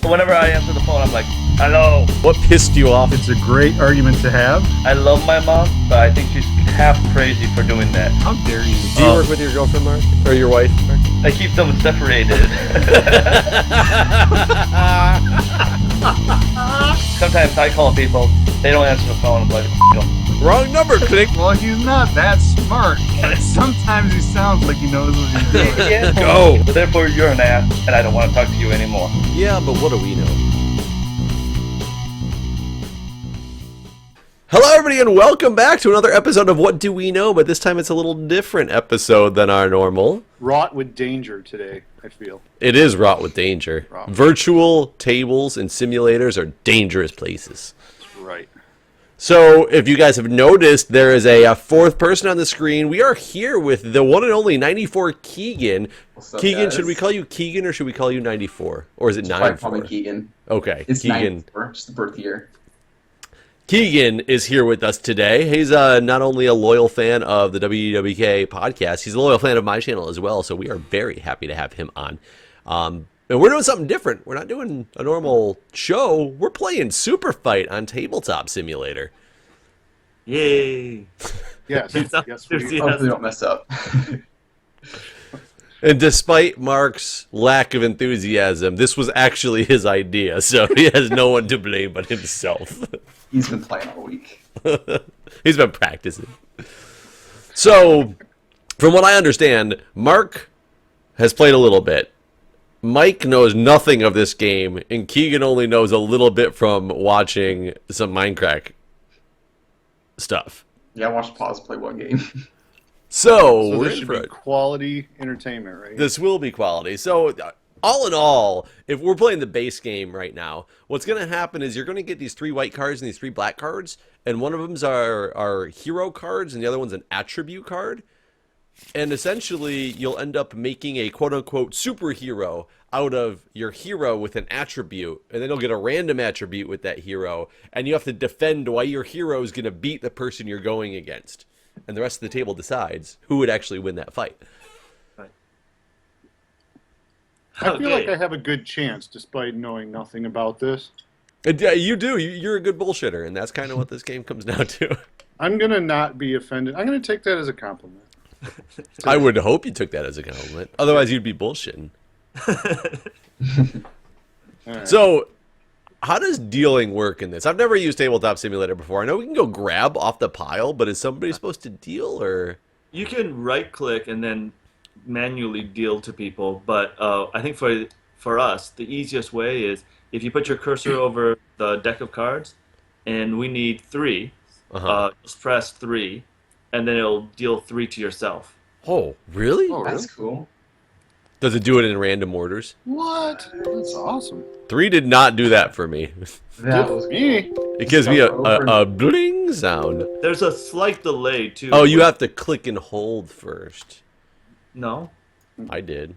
Whenever I answer the phone, I'm like, hello. What pissed you off? It's a great argument to have. I love my mom, but I think she's half crazy for doing that. How dare you? Do you work with your girlfriend, Mark? Or your wife, Mark? I keep them separated. Sometimes I call people, they don't answer the phone, I'm like, Wrong number, click. Well, he's not that smart. But sometimes he sounds like he knows what he's doing. yeah. Go. Therefore, you're an ass, and I don't want to talk to you anymore. Yeah, but what do we know? Hello, everybody, and welcome back to another episode of What Do We Know? But this time it's a little different episode than our normal. Wrought with danger today, I feel. It is wrought with danger. Virtual tables and simulators are dangerous places. That's right. So, if you guys have noticed, there is a fourth person on the screen. We are here with the one and only 94Keegan. What's up, Keegan, guys? should we call you Keegan or should we call you 94? Or is it 94? Call me Keegan. Okay, It's Keegan. 94, just the birth year. Keegan is here with us today. He's not only a loyal fan of the WWK podcast, he's a loyal fan of my channel as well, so we are very happy to have him on. And we're doing something different. We're not doing a normal show. We're playing SuperFight on Tabletop Simulator. Yay! Yes, yes, we Hopefully don't mess up. And despite Mark's lack of enthusiasm, this was actually his idea, so he has no one to blame but himself. He's been playing all week. He's been practicing. So, from what I understand, Mark has played a little bit. Mike knows nothing of this game, and Keegan only knows a little bit from watching some Minecraft stuff. Yeah, I watched Pause play one game. So we're this in should for be it. quality entertainment, right? This will be quality. So, all in all, if we're playing the base game right now, what's going to happen is you're going to get these 3 white cards and these 3 black cards, and one of them's our hero cards, and the other one's an attribute card. And essentially, you'll end up making a quote-unquote superhero out of your hero with an attribute, and then you'll get a random attribute with that hero, and you have to defend why your hero is going to beat the person you're going against. And the rest of the table decides who would actually win that fight. I feel like I have a good chance, despite knowing nothing about this. Yeah, you do. You're a good bullshitter, and that's kind of what this game comes down to. I'm going to not be offended. I'm going to take that as a compliment. I would hope you took that as a compliment. Otherwise, you'd be bullshitting. Right. So, how does dealing work in this? I've never used Tabletop Simulator before. I know we can go grab off the pile, but is somebody supposed to deal, or? You can right-click and then manually deal to people, but I think for us, the easiest way is if you put your cursor over the deck of cards, and we need 3, just press 3, and then it'll deal 3 to yourself. Oh, really? Oh, That's really? cool. Does it do it in random orders? What? That's awesome. 3 did not do that for me. That was Me? It gives me a bling sound. There's a slight delay, too. Oh, you have to click and hold first. No? I did.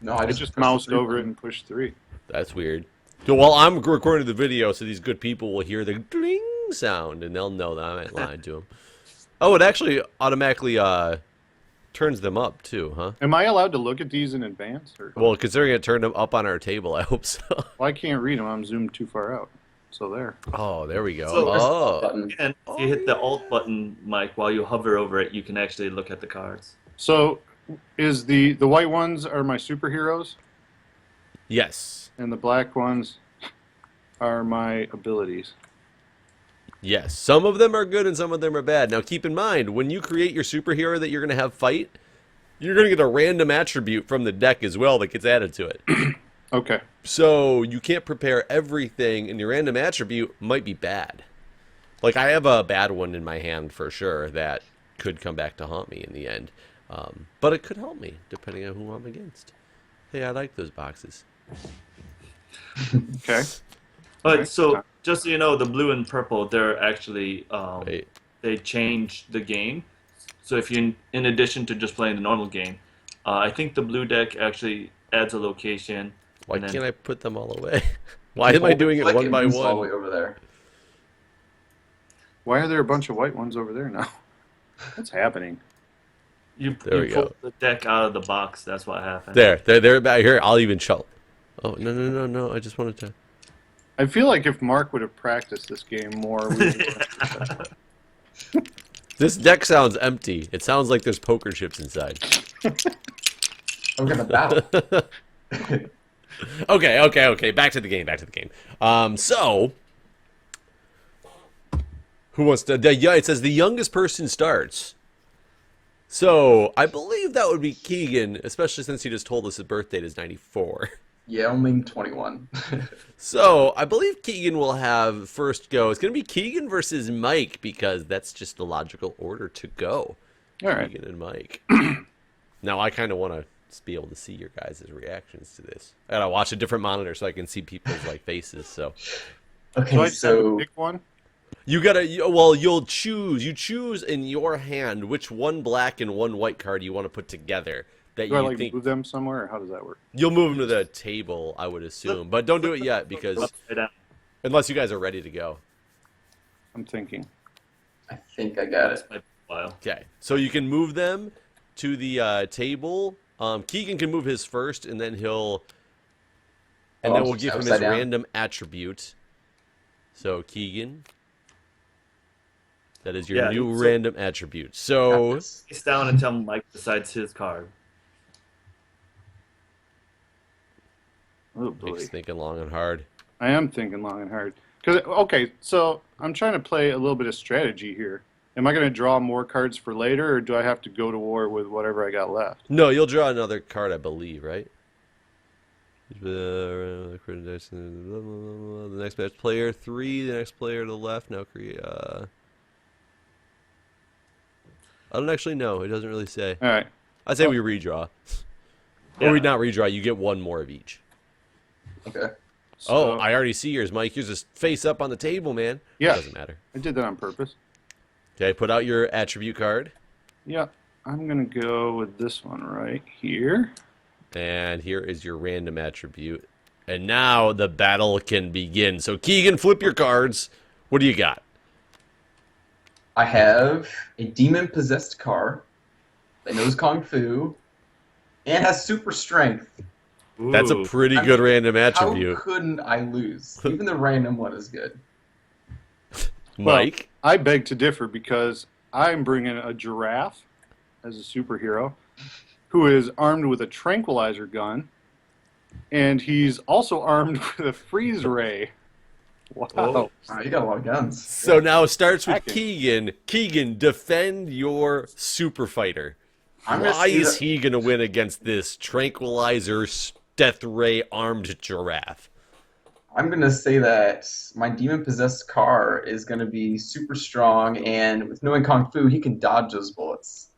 No, I just moused over it and pushed 3. That's weird. So while I'm recording the video, so these good people will hear the bling sound, and they'll know that I ain't lying to them. Oh, it actually automatically turns them up too, huh? Am I allowed to look at these in advance? Or? Well, considering it turned them up on our table, I hope so. Well, I can't read them. I'm zoomed too far out. So there. Oh, there we go. So- Oh, Button. And if you hit the Alt button, Mike, while you hover over it, you can actually look at the cards. So, is the white ones are my superheroes, yes. and the black ones are my abilities. Yes, some of them are good and some of them are bad. Now, keep in mind, when you create your superhero that you're going to have fight, you're going to get a random attribute from the deck as well that gets added to it. Okay. So, you can't prepare everything, and your random attribute might be bad. Like, I have a bad one in my hand for sure that could come back to haunt me in the end. But it could help me, depending on who I'm against. Hey, I like those boxes. Okay. But Okay. so, just so you know, the blue and purple, they're actually, Wait. they changed the game. So if you, in addition to just playing the normal game, I think the blue deck actually adds a location. Why and then- can't I put them all away? Why am I doing it Click one and by moves all the one? way over there. Why are there a bunch of white ones over there now? What's happening? You There we pull go. the deck out of the box. That's what happened. They're back here. I'll even show. Oh, no. I just wanted to... I feel like if Mark would have practiced this game more, we would This deck sounds empty. It sounds like there's poker chips inside. I'm gonna battle. Okay. Back to the game. So... Who wants to... it says the youngest person starts. So, I believe that would be Keegan, especially since he just told us his birth date is 94. Yeah, only 21. So, I believe Keegan will have first go. It's going to be Keegan versus Mike, because that's just the logical order to go. All right. Keegan and Mike. Now, I kind of want to be able to see your guys' reactions to this. I gotta watch a different monitor so I can see people's like faces, so... Okay, So I just have to pick one. You gotta, well, you'll choose. You choose in your hand which one black and one white card you want to put together. That Do I you like think move them somewhere, or how does that work? you'll move them to the table, I would assume, but don't do it yet because Upside down. unless you guys are ready to go. I'm thinking. I think I got it. Might be a while. Okay, so you can move them to the table. Keegan can move his first, and then he'll, and then we'll give him his upside down. random attribute. So Keegan. That is your Yeah, new so- random attribute. So, Face down until Mike decides his card. Oh boy. Mike's thinking long and hard. I am thinking long and hard. Okay, so I'm trying to play a little bit of strategy here. Am I going to draw more cards for later, or do I have to go to war with whatever I got left? No, you'll draw another card, I believe, right? The next match player 3, the next player to the left. Now create. I don't actually know. It doesn't really say. All right. I'd say we redraw. Yeah. Or we not redraw. You get one more of each. Okay. Oh, So- I already see yours, Mike. Yours is face up on the table, man. Yeah. It doesn't matter. I did that on purpose. Okay, put out your attribute card. Yeah. I'm going to go with this one right here. And here is your random attribute. And now the battle can begin. So, Keegan, flip your cards. What do you got? I have a demon-possessed car that knows Kung Fu and has super strength. That's a Ooh. pretty good random attribute. How couldn't I lose? Even the random one is good. Mike? I beg to differ because I'm bringing a giraffe as a superhero who is armed with a tranquilizer gun, and he's also armed with a freeze ray. Wow. Oh. You got a lot of guns. So now it starts with Hacking. Keegan. Keegan, defend your super fighter. I'm gonna Why say is that- he going to win against this tranquilizer death ray armed giraffe? I'm going to say that my demon-possessed car is going to be super strong, and with knowing Kung Fu, he can dodge those bullets.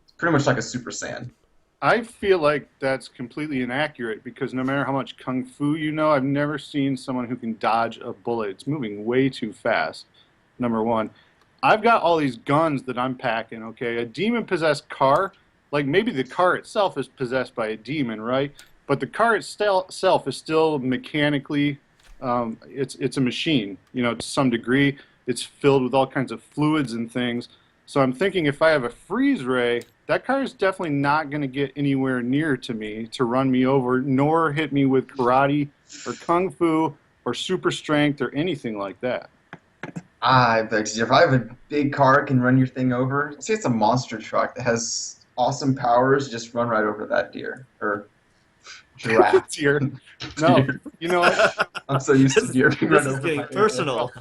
It's pretty much like a Super Saiyan. I feel like that's completely inaccurate because no matter how much kung fu you know, I've never seen someone who can dodge a bullet. It's moving way too fast, number one. I've got all these guns that I'm packing, okay? A demon-possessed car, like maybe the car itself is possessed by a demon, right? But the car itself is still mechanically, it's a machine, you know, to some degree. It's filled with all kinds of fluids and things. So I'm thinking if I have a freeze ray, that car is definitely not going to get anywhere near to me to run me over, nor hit me with karate or kung fu or super strength or anything like that. I beg to differ. If I have a big car that can run your thing over, let's say it's a monster truck that has awesome powers, just run right over that deer. Or giraffe. Deer. No, you know, I'm so used to deer being This run is over getting by personal.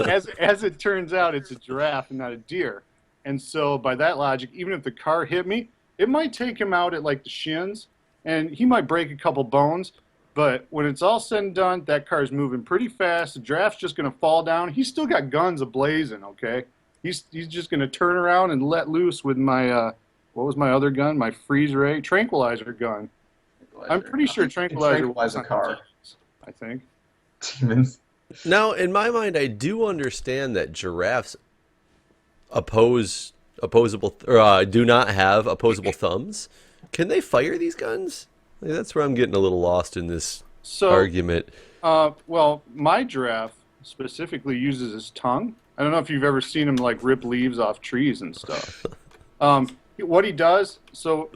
as it turns out, it's a giraffe and not a deer. And so by that logic, even if the car hit me, it might take him out at like the shins, and he might break a couple bones. But when it's all said and done, that car's moving pretty fast. The giraffe's just going to fall down. He's still got guns ablazing, okay? He's just going to turn around and let loose with my, what was my other gun? My freeze ray tranquilizer gun. I'm pretty sure tranquilizer tranquilize a was car. I think. Demons. Now, in my mind, I do understand that giraffes do not have opposable thumbs. Can they fire these guns? Like, that's where I'm getting a little lost in this argument. Well, my giraffe specifically uses his tongue. I don't know if you've ever seen him like rip leaves off trees and stuff. What he does, so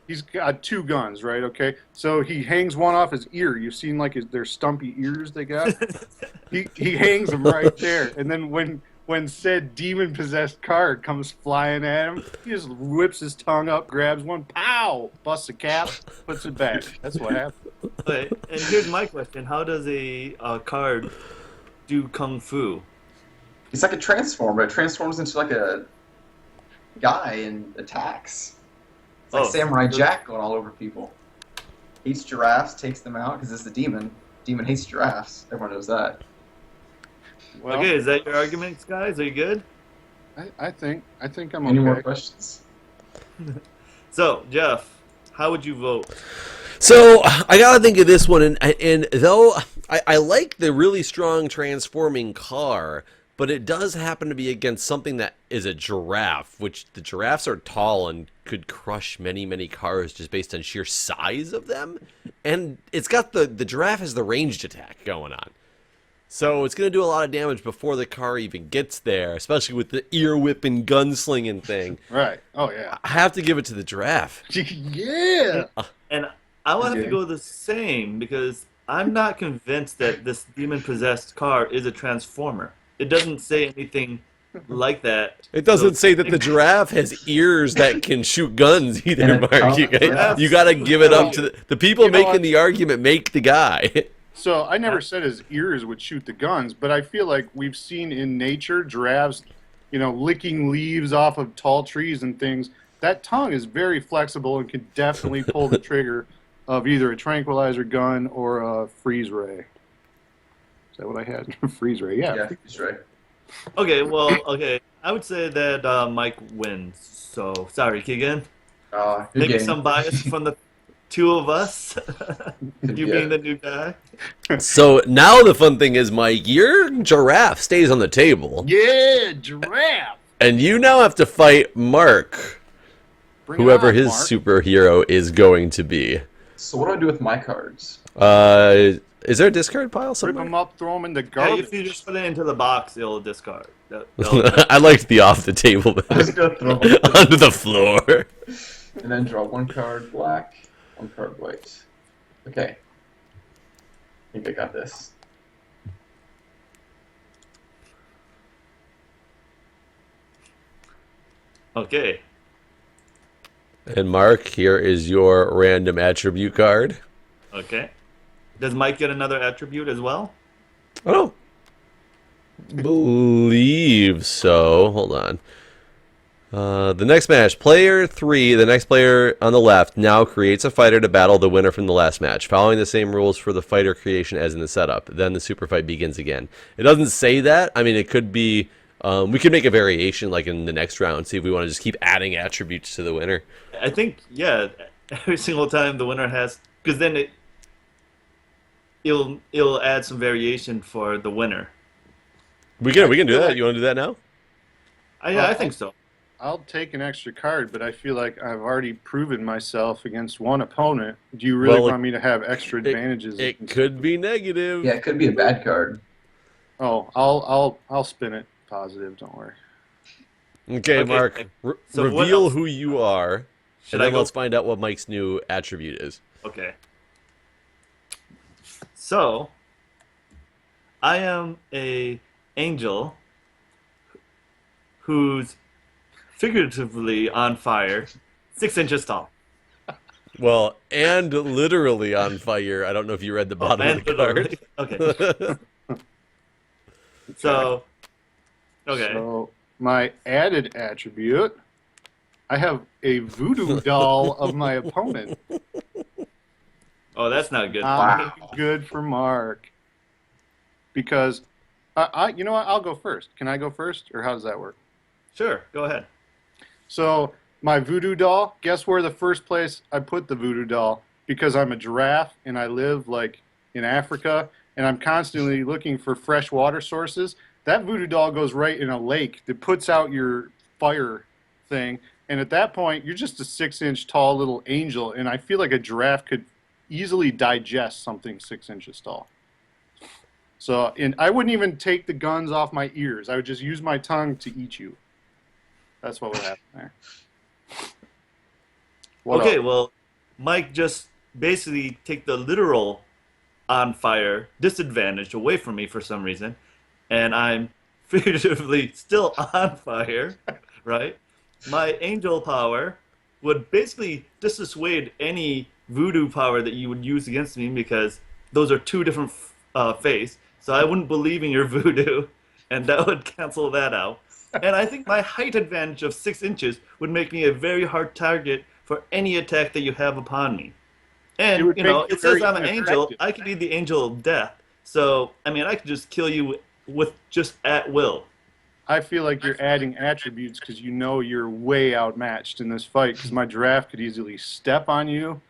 he's got 2 guns, right? Okay, so he hangs one off his ear. You've seen like their stumpy ears they got. he hangs them right there, and then when said demon possessed card comes flying at him, he just whips his tongue up, grabs one, pow, busts a cap, puts it back. That's what happened. Okay, and here's my question: how does a card do kung fu? It's like a transform, but it transforms into like a guy and attacks. It's like Samurai Jack going all over people. Hates giraffes, takes them out because it's the demon. Demon hates giraffes. Everyone knows that. Well, Okay, is that your arguments, guys? Are you good? I think I'm okay. Any more questions? So, Jeff, how would you vote? So I gotta think of this one, and though I like the really strong transforming car, but it does happen to be against something that is a giraffe, which the giraffes are tall and could crush many cars just based on sheer size of them. And it's got the giraffe has the ranged attack going on. So it's going to do a lot of damage before the car even gets there, especially with the ear whipping gunslinging thing. Right. Oh, yeah. I have to give it to the giraffe. Yeah. And I will have to go the same because I'm not convinced that this demon-possessed car is a transformer. It doesn't say anything like that. It doesn't say that the giraffe has ears that can shoot guns either, And Mark. You got to give it up to the people making the argument. Make the guy. So I never said his ears would shoot the guns, but I feel like we've seen in nature giraffes, licking leaves off of tall trees and things. That tongue is very flexible and can definitely pull the trigger of either a tranquilizer gun or a freeze ray. Is that what I had? Freeze ray, yeah. Freeze ray. Okay, well, I would say that Mike wins. So, sorry, Keegan. Maybe some bias from the 2 of us. You being the new guy. So now the fun thing is, Mike, your giraffe stays on the table. Yeah, giraffe. And you now have to fight Mark, whoever his superhero is going to be. So what do I do with my cards? Is there a discard pile Rip somewhere? them up, throw them in the Yeah, garbage. if you just put it into the box, it'll discard. I liked the off the table I was gonna throw onto the floor. and then draw 1 card black, 1 card white. Okay. I think I got this. Okay. And Mark, here is your random attribute card. Okay. Does Mike get another attribute as well? I don't believe so. Hold on. The next match, player 3, the next player on the left, now creates a fighter to battle the winner from the last match, following the same rules for the fighter creation as in the setup. Then the super fight begins again. It doesn't say that. I mean, it could be... we could make a variation like in the next round, see if we want to just keep adding attributes to the winner. I think, yeah, every single time the winner has... Because then it'll add some variation for the winner. We can do that. You want to do that now? I think so. I'll take an extra card, but I feel like I've already proven myself against one opponent. Do you really want me to have extra advantages? It could be negative. Yeah, it could be a bad card. Oh, I'll spin it positive. Don't worry. Okay, Mark. So reveal who you are, Should and I then go? let's find out what Mike's new attribute is. Okay. So, I am a angel who's figuratively on fire, 6 inches tall. Well, and literally on fire. I don't know if you read the bottom of the card. Okay. So, okay. So my added attribute, I have a voodoo doll of my opponent. Oh, that's not good. Good for Mark. Because, you know what? I'll go first. Can I go first, or how does that work? Sure, go ahead. So my voodoo doll, guess where the first place I put the voodoo doll? Because I'm a giraffe and I live like in Africa and I'm constantly looking for fresh water sources. That voodoo doll goes right in a lake that puts out your fire thing. And at that point, you're just a 6-inch tall little angel. And I feel like a giraffe could easily digest something 6 inches tall. So, and I wouldn't even take the guns off my ears. I would just use my tongue to eat you. That's what would happen there. What Okay, else? well, Mike just basically take the literal on fire disadvantage away from me for some reason, and I'm figuratively still on fire, right? My angel power would basically dissuade any voodoo power that you would use against me because those are two different faiths. So I wouldn't believe in your voodoo, and that would cancel that out. And I think my height advantage of 6 inches would make me a very hard target for any attack that you have upon me. And, It would make you it says very I'm an angel. ineffective. I could be the angel of death. So, I mean, I could just kill you with just at will. I feel like you're adding attributes because you know you're way outmatched in this fight. Because my giraffe could easily step on you,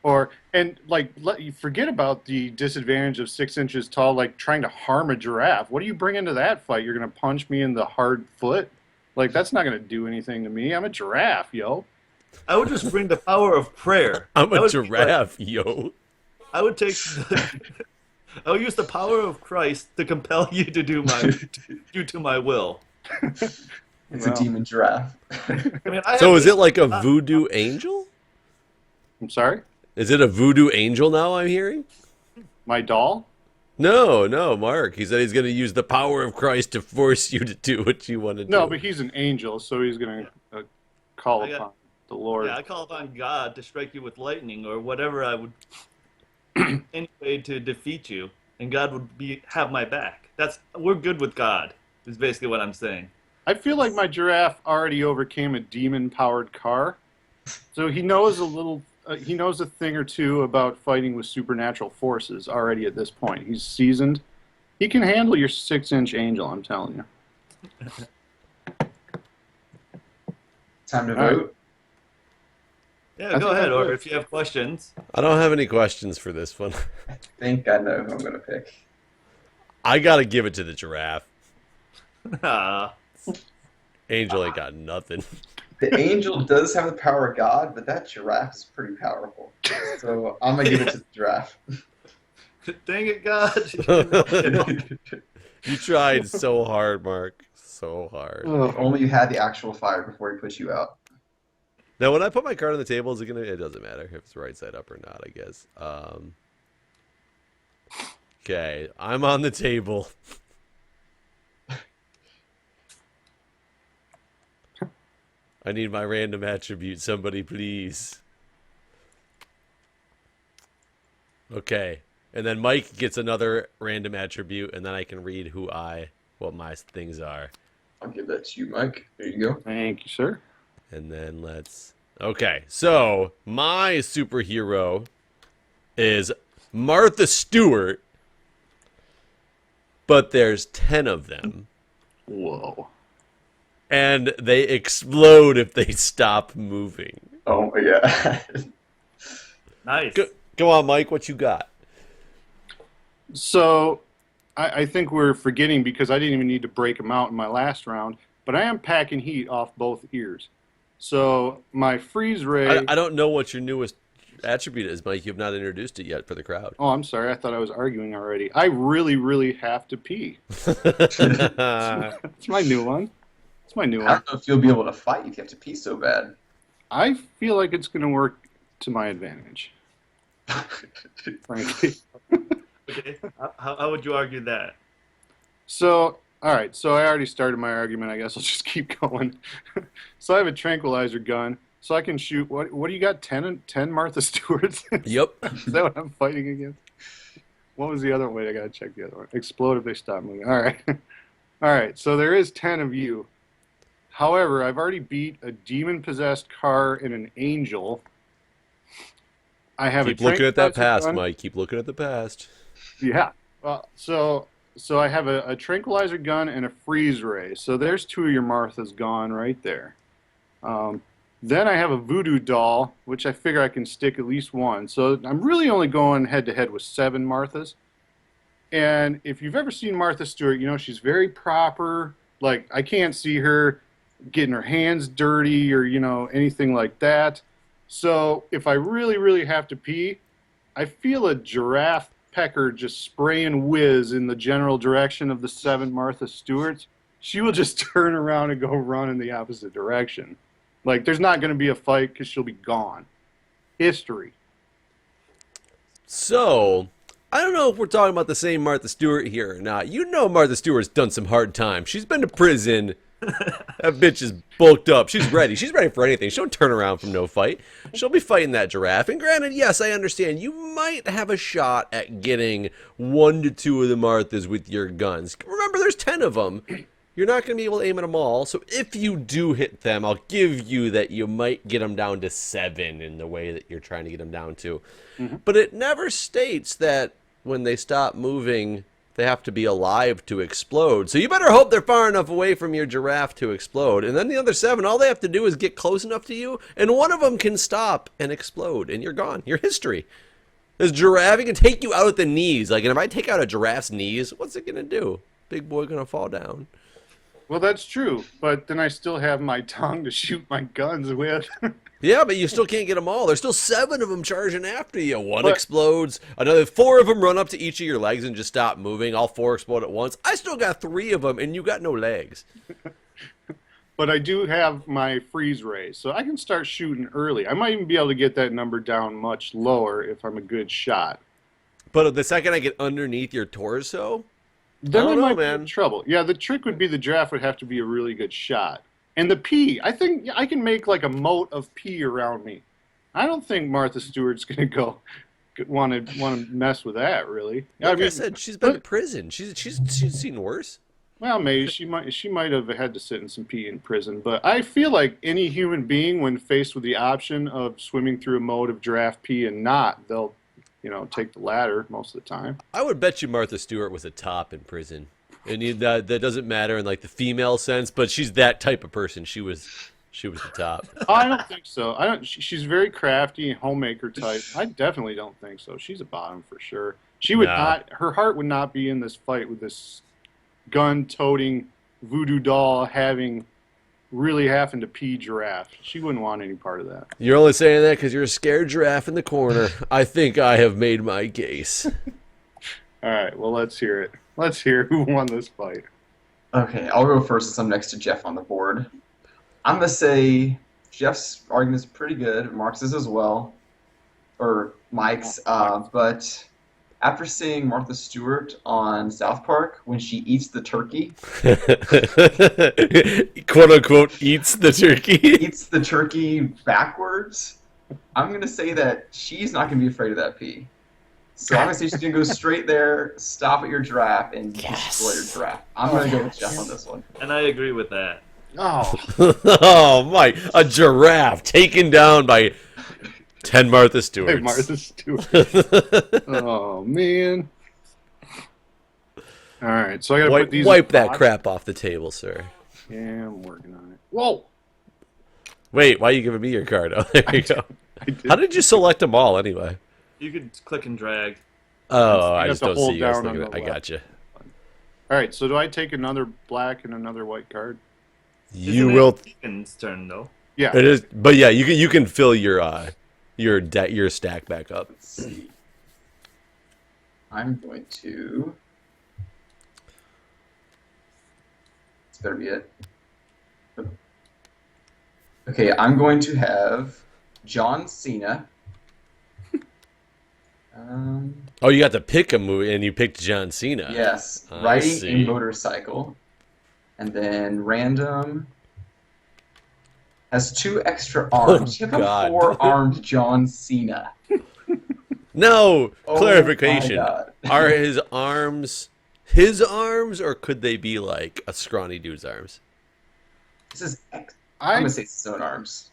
let you forget about the disadvantage of 6 inches tall, like trying to harm a giraffe. What do you bring into that fight? You're gonna punch me in the hard foot? Like that's not gonna do anything to me. I'm a giraffe, yo. I would just bring the power of prayer. I'm I a would be like- giraffe, yo. I would take. I would use the power of Christ to compel you to do to my will. It's Wow. a demon giraffe. I mean, So is it like a voodoo angel? I'm sorry, Is it a voodoo angel now I'm hearing? my doll. No, Mark. He said he's going to use the power of Christ to force you to do what you want to do. No, but he's an angel, so he's gonna call I got- upon the Lord. Yeah, I call upon God to strike you with lightning or whatever I would any way to defeat you, and God would have my back. We're good with God. Is basically what I'm saying. I feel like my giraffe already overcame a demon-powered car, so he knows a little. He knows a thing or two about fighting with supernatural forces already at this point. He's seasoned. He can handle your 6-inch angel. I'm telling you. Time to All right. vote. Yeah, I go think ahead. I'm Or good. if you have questions, I don't have any questions for this one. I think I know who I'm gonna pick. I got to give it to the giraffe. ah, Angel ain't got nothing. The angel does have the power of God, but that giraffe is pretty powerful. So I'm gonna give it to the giraffe. dang it, God! You tried so hard, Mark. So hard. If only you had the actual fire before he put you out. Now, when I put my card on the table, is it gonna? It doesn't matter if it's right side up or not, I guess. Okay, I'm on the table. I need my random attribute. Somebody, please. Okay, and then Mike gets another random attribute, and then I can read what my things are. I'll give that to you, Mike. There you go. Thank you, sir. And then okay, so my superhero is Martha Stewart, but there's 10 of them, Whoa. and they explode if they stop moving. Oh yeah. nice. Go on, Mike, what you got? So, I think we're forgetting because I didn't even need to break them out in my last round, but I am packing heat off both ears. So, my freeze ray... I don't know what your newest attribute is, Mike. You've not introduced it yet for the crowd. Oh, I'm sorry. I thought I was arguing already. I really, really have to pee. It's my new one. It's my new I one. don't know if you'll be able to fight if you have to pee so bad. I feel like it's going to work to my advantage, frankly. Okay. How would you argue that? So, all right. So I already started my argument. I guess I'll just keep going. So I have a tranquilizer gun, so I can shoot. What do you got? 10 Martha Stewarts? Yep. Is that what I'm fighting against? What was the other one? Wait, I gotta check the other one. Explode if they stop moving. All right. All right. So there is 10 of you. However, I've already beat a demon-possessed car and an angel. I have Keep a looking at that tranquilizer past, gun. Mike. Keep looking at the past. Yeah. So I have a tranquilizer gun and a freeze ray. So there's 2 of your Marthas gone right there. Then I have a voodoo doll, which I figure I can stick at least one. So I'm really only going head-to-head with 7 Marthas. And if you've ever seen Martha Stewart, you know she's very proper. Like, I can't see her getting her hands dirty or, anything like that. So if I really, really have to pee, I feel a giraffe pecker just spraying whiz in the general direction of the 7 Martha Stewarts. She will just turn around and go run in the opposite direction. Like, there's not going to be a fight because she'll be gone. History. So, I don't know if we're talking about the same Martha Stewart here or not. You know Martha Stewart's done some hard time. She's been to prison. That bitch is bulked up. She's ready. She's ready for anything. She don't turn around from no fight. She'll be fighting that giraffe. And granted, yes, I understand. You might have a shot at getting 1 to 2 of the Marthas with your guns. Remember, there's 10 of them. You're not going to be able to aim at them all. So if you do hit them, I'll give you that you might get them down to 7 in the way that you're trying to get them down to. But it never states that when they stop moving, they have to be alive to explode. So you better hope they're far enough away from your giraffe to explode. And then the other 7, all they have to do is get close enough to you, and one of them can stop and explode, and you're gone. You're history. This giraffe, it can take you out at the knees. Like, and if I take out a giraffe's knees, what's it going to do? Big boy going to fall down. Well, that's true, but then I still have my tongue to shoot my guns with. Yeah, but you still can't get them all. There's still 7 of them charging after you. One explodes. Another 4 of them run up to each of your legs and just stop moving. All 4 explode at once. I still got 3 of them, and you got no legs. But I do have my freeze ray, so I can start shooting early. I might even be able to get that number down much lower if I'm a good shot. But the second I get underneath your torso, Then I I don't know, might be man. in trouble. Yeah, the trick would be the giraffe would have to be a really good shot. And the pea, I think I can make like a moat of pea around me. I don't think Martha Stewart's going to want to mess with that, really. like I said, she's been in prison. She's seen worse. Well, maybe she might have had to sit in some pee in prison, but I feel like any human being, when faced with the option of swimming through a moat of giraffe pee and not, they'll, take the latter most of the time. I would bet you Martha Stewart was a top in prison, and that doesn't matter in like the female sense, but she's that type of person. She was the top. Oh, I don't think so. I don't. She's very crafty, homemaker type. I definitely don't think so. She's a bottom for sure. She would not. Her heart would not be in this fight with this gun-toting voodoo doll having to pee giraffe. She wouldn't want any part of that. You're only saying that because you're a scared giraffe in the corner. I think I have made my case. All right. Well, let's hear it. Let's hear who won this fight. Okay, I'll go first since I'm next to Jeff on the board. I'm going to say Jeff's argument is pretty good. Mark's is as well. Or Mike's. But after seeing Martha Stewart on South Park when she eats the turkey. Quote unquote, eats the turkey. Eats the turkey backwards. I'm going to say that she's not going to be afraid of that pee. So I'm going to say she's going to go straight there, stop at your giraffe, and destroy your giraffe. I'm going to go with Jeff on this one. And I agree with that. Oh. Oh, Mike. A giraffe taken down by 10 Martha Stewarts. Hey, Martha Stewart. Oh, man. All right, so I got to put these... Wipe that crap off the table, sir. Yeah, I'm working on it. Whoa! Wait, why are you giving me your card? Oh, there you go. How did you select them all, anyway? You could click and drag. Oh, I just to don't hold see you guys down looking on at the I got you. All right, so do I take another black and another white card? You Isn't will. it Keegan's turn, though. Yeah. It is, but yeah, you can fill your stack back up. Let's see. I'm going to... This better be it. Okay, I'm going to have John Cena. Oh, you got to pick a movie, and you picked John Cena. Yes, I riding see. a motorcycle. And then random has 2 extra arms. You have God. a 4-armed John Cena. No, Oh, clarification. my God. Are his arms his arms, or could they be like a scrawny dude's arms? This is I'm going to say it's his own arms.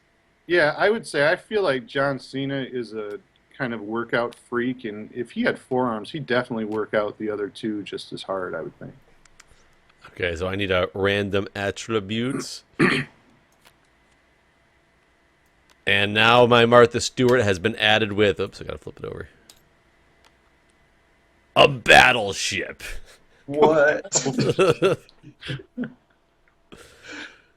Yeah, I would say I feel like John Cena is a kind of workout freak, and if he had 4 arms, he'd definitely work out the other 2 just as hard, I would think. Okay, so I need a random attributes. And now my Martha Stewart has been added with, oops, I gotta flip it over. A battleship. What?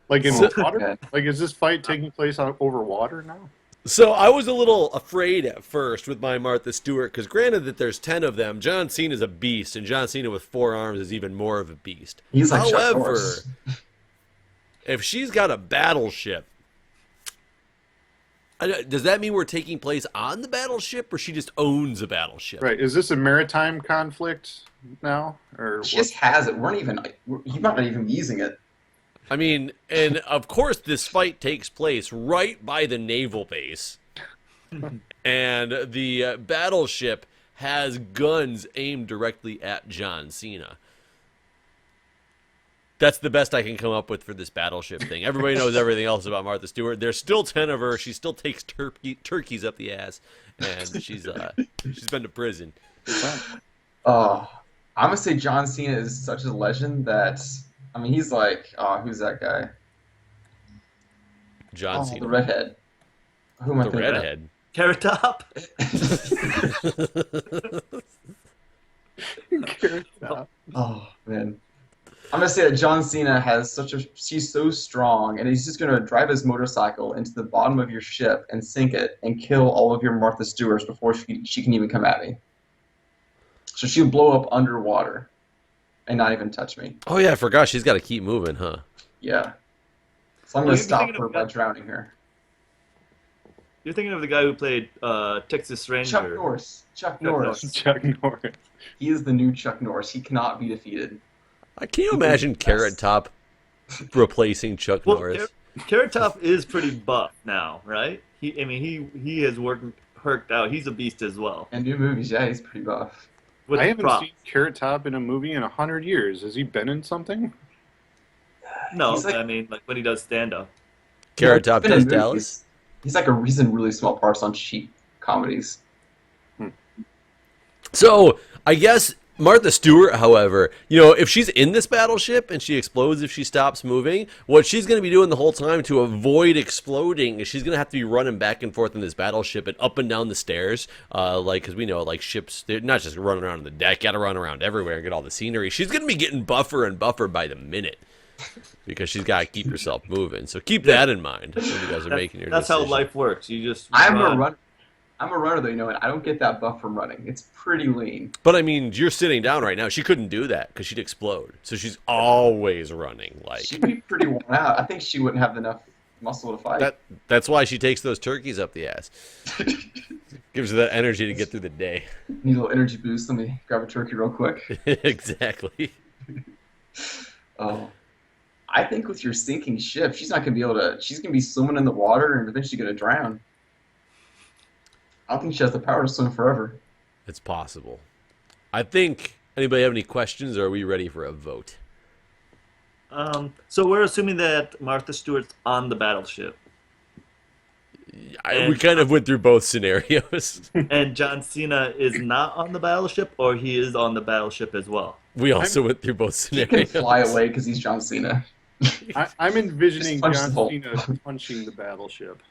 Like in So- water? Okay. Like, is this fight taking place over water now? So I was a little afraid at first with my Martha Stewart, because granted that there's 10 of them, John Cena's a beast, and John Cena with 4 arms is even more of a beast. He's like Chuck However, Norris. if she's got a battleship, Does that mean we're taking place on the battleship, or she just owns a battleship? Right. Is this a maritime conflict now, or She just has it. You might not even be using it. I mean, and of course this fight takes place right by the naval base. And the battleship has guns aimed directly at John Cena. That's the best I can come up with for this battleship thing. Everybody knows everything else about Martha Stewart. There's still 10 of her. She still takes turkeys up the ass, and she's been to prison. I'm gonna say John Cena is such a legend that he's like, who's that guy? John Cena, the redhead. Who am I thinking of? redhead. Carrot Top. Oh man. I'm gonna say that John Cena she's so strong, and he's just gonna drive his motorcycle into the bottom of your ship and sink it and kill all of your Martha Stewarts before she can even come at me. So she'll blow up underwater and not even touch me. Oh yeah, I forgot she's got to keep moving, huh? Yeah. So I'm gonna stop her by drowning her. You're thinking of the guy who played Texas Ranger. Chuck Norris. Chuck Norris. Chuck Norris? He is the new Chuck Norris. He cannot be defeated. Can you imagine Carrot Top replacing Chuck Norris? Carrot Top is pretty buff now, right? He has worked out. He's a beast as well. And new movies, yeah, he's pretty buff. I haven't seen Carrot Top in a movie in 100 years. Has he been in something? No, like when he does stand-up. Carrot Top does Dallas? He's in really small parts on cheap comedies. So, I guess Martha Stewart, however, if she's in this battleship and she explodes if she stops moving, what she's going to be doing the whole time to avoid exploding is she's going to have to be running back and forth in this battleship and up and down the stairs. Because we know, ships, they're not just running around on the deck, got to run around everywhere and get all the scenery. She's going to be getting buffer and buffer by the minute because she's got to keep herself moving. So keep that in mind when you guys are making your decision. That's how life works. You just I'm a runner, though, and I don't get that buff from running. It's pretty lean. But, you're sitting down right now. She couldn't do that because she'd explode. So she's always running. She'd be pretty worn out. I think she wouldn't have enough muscle to fight. That's why she takes those turkeys up the ass. Gives her that energy to get through the day. Need a little energy boost. Let me grab a turkey real quick. Exactly. Oh. I think with your sinking ship, she's not going to be able to... She's going to be swimming in the water and eventually going to drown. I don't think she has the power to swim forever. It's possible. I think... Anybody have any questions, or are we ready for a vote? So we're assuming that Martha Stewart's on the battleship. We kind of went through both scenarios. And John Cena is not on the battleship, or he is on the battleship as well? We also went through both scenarios. He can fly away because he's John Cena. I'm envisioning John Cena punching the battleship.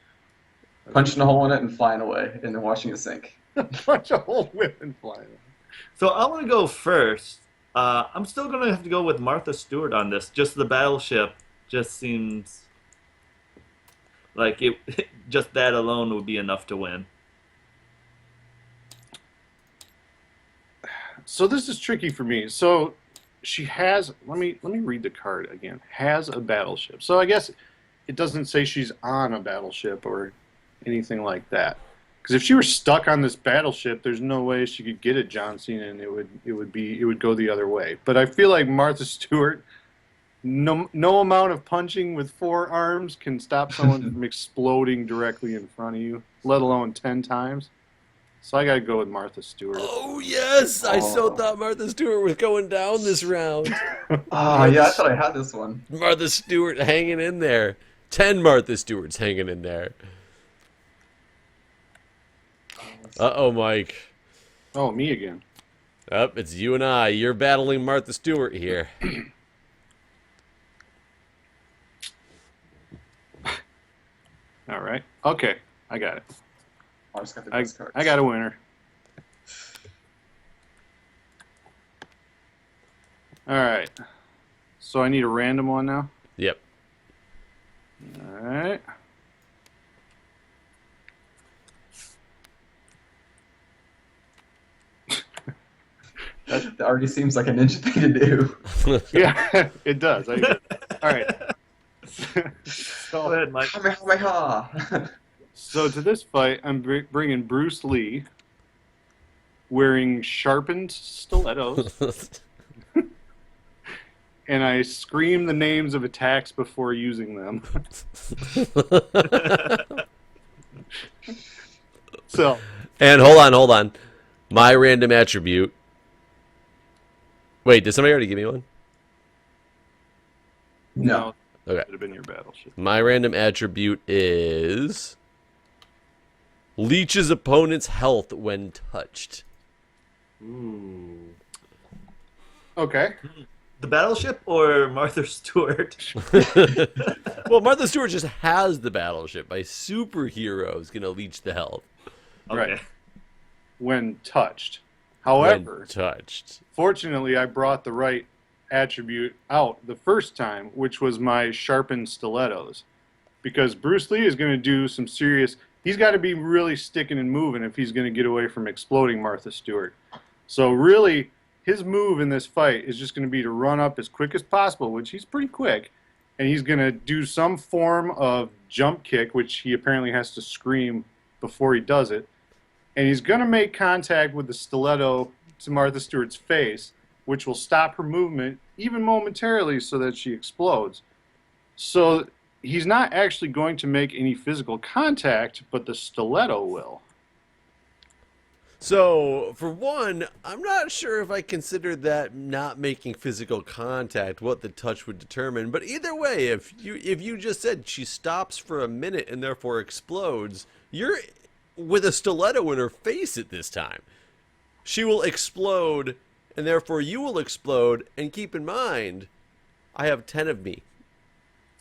Punching a hole in it and flying away, and then watching it sink. Punch a hole in it and flying away. So I want to go first. I'm still going to have to go with Martha Stewart on this. Just the battleship just seems like just that alone would be enough to win. So this is tricky for me. So she has, let me read the card again. Has a battleship. So I guess it doesn't say she's on a battleship or anything like that. Because if she were stuck on this battleship, there's no way she could get at John Cena, and it would go the other way. But I feel like Martha Stewart, no amount of punching with 4 arms can stop someone from exploding directly in front of you, let alone 10 times. So I gotta go with Martha Stewart. Oh yes, I so thought Martha Stewart was going down this round. Oh yeah, I thought I had this one. Martha Stewart hanging in there. 10 Martha Stewarts hanging in there. Uh-oh, Mike. Oh, me again. It's you and I. You're battling Martha Stewart here. All right. Okay, I got it. I just got the best cards. I got a winner. All right. So I need a random one now? Yep. All right. That already seems like a ninja thing to do. Yeah, it does. All right. Go ahead, Mike. Kamehameha. So to this fight, I'm bringing Bruce Lee wearing sharpened stilettos, and I scream the names of attacks before using them. So, And hold on. My random attribute. Wait, did somebody already give me one? No. Okay. Would have been your battleship. My random attribute is leeches opponent's health when touched. Ooh. Okay. The battleship or Martha Stewart? Well, Martha Stewart just has the battleship. My superhero's gonna leech the health Okay. Right. When touched. However, when touched. fortunately, I brought the right attribute out the first time, which was my sharpened stilettos. Because Bruce Lee is going to do some serious... He's got to be really sticking and moving if he's going to get away from exploding Martha Stewart. So really, his move in this fight is just going to be to run up as quick as possible, which he's pretty quick. And he's going to do some form of jump kick, which he apparently has to scream before he does it. And he's going to make contact with the stiletto to Martha Stewart's face, which will stop her movement even momentarily so that she explodes. So he's not actually going to make any physical contact, but the stiletto will. So, for one, I'm not sure if I considered that not making physical contact what the touch would determine. But either way, if you just said she stops for a minute and therefore explodes, you're with a stiletto in her face at this time. She will explode, and therefore you will explode. And keep in mind, I have 10 of me.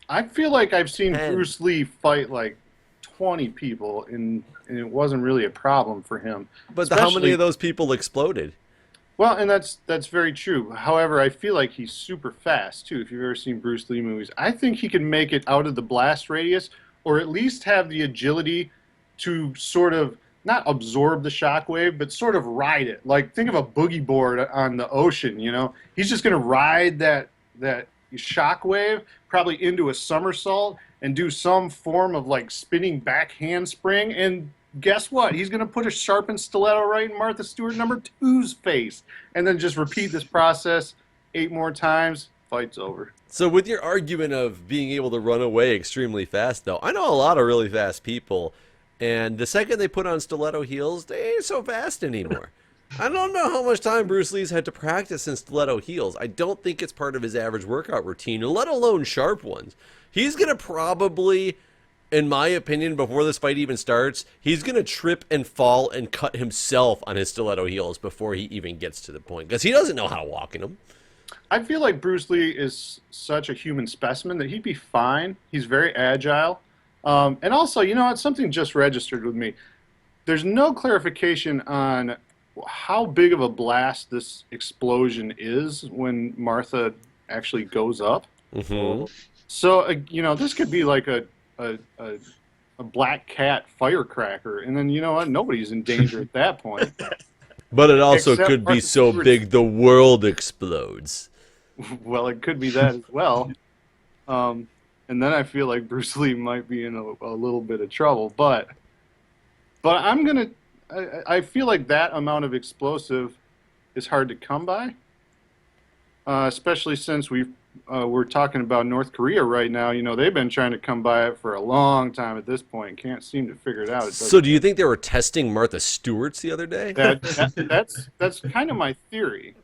I feel like I've seen 10. Bruce Lee fight like 20 people, and it wasn't really a problem for him. But how many of those people exploded? Well, and that's very true. However, I feel like he's super fast, too, if you've ever seen Bruce Lee movies. I think he can make it out of the blast radius, or at least have the agility to sort of not absorb the shockwave, but sort of ride it. Like, think of a boogie board on the ocean, you know? He's just going to ride that shockwave probably into a somersault and do some form of, like, spinning back handspring, and guess what? He's going to put a sharpened stiletto right in Martha Stewart number 2's face, and then just repeat this process 8 more times. Fight's over. So with your argument of being able to run away extremely fast, though, I know a lot of really fast people, and the second they put on stiletto heels, they ain't so fast anymore. I don't know how much time Bruce Lee's had to practice in stiletto heels. I don't think it's part of his average workout routine, let alone sharp ones. He's going to probably, in my opinion, before this fight even starts, he's going to trip and fall and cut himself on his stiletto heels before he even gets to the point, because he doesn't know how to walk in them. I feel like Bruce Lee is such a human specimen that he'd be fine. He's very agile. And also, you know what? Something just registered with me. There's no clarification on how big of a blast this explosion is when Martha actually goes up. Mm-hmm. So, you know, this could be like a black cat firecracker. And then, you know what? Nobody's in danger at that point. But it also Except could be Martha so Stewart's- big the world explodes. Well, it could be that as well. And then I feel like Bruce Lee might be in a little bit of trouble. But I'm going to... I feel like that amount of explosive is hard to come by, especially since we're talking about North Korea right now. You know, they've been trying to come by it for a long time at this point. Can't seem to figure it out. So do you think they were testing Martha Stewart's the other day? That's kind of my theory.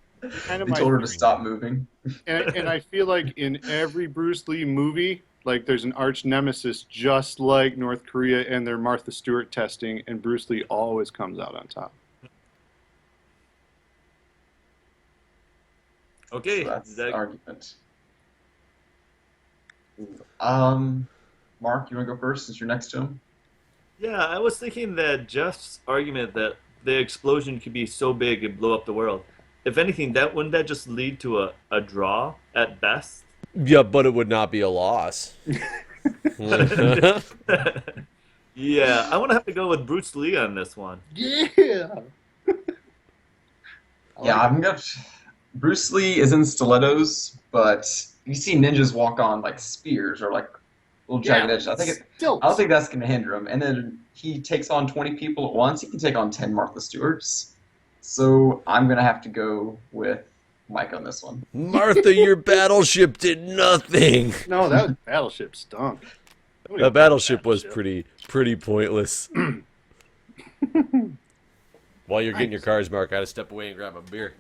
Kind of They my told her to theory. stop moving. And I feel like in every Bruce Lee movie, like there's an arch nemesis just like North Korea and their Martha Stewart testing, and Bruce Lee always comes out on top. Okay. So that's is the that- argument. Mark, you want to go first since you're next to him? Yeah, I was thinking that Jeff's argument that the explosion could be so big and blow up the world. If anything, wouldn't that just lead to a draw at best? Yeah, but it would not be a loss. Yeah, I want to have to go with Bruce Lee on this one. Yeah. Yeah, I'm gonna. Bruce Lee is in stilettos, but you see ninjas walk on like spears or like little jagged edge. I Stilts. don't think that's going to hinder him. And then he takes on 20 people at once. He can take on 10 Martha Stewarts. So I'm going to have to go with Mike on this one. Martha, your battleship did nothing. No, that was Battleship stunk. The battleship was pretty pointless. While you're getting your cars, Mark, I gotta step away and grab a beer.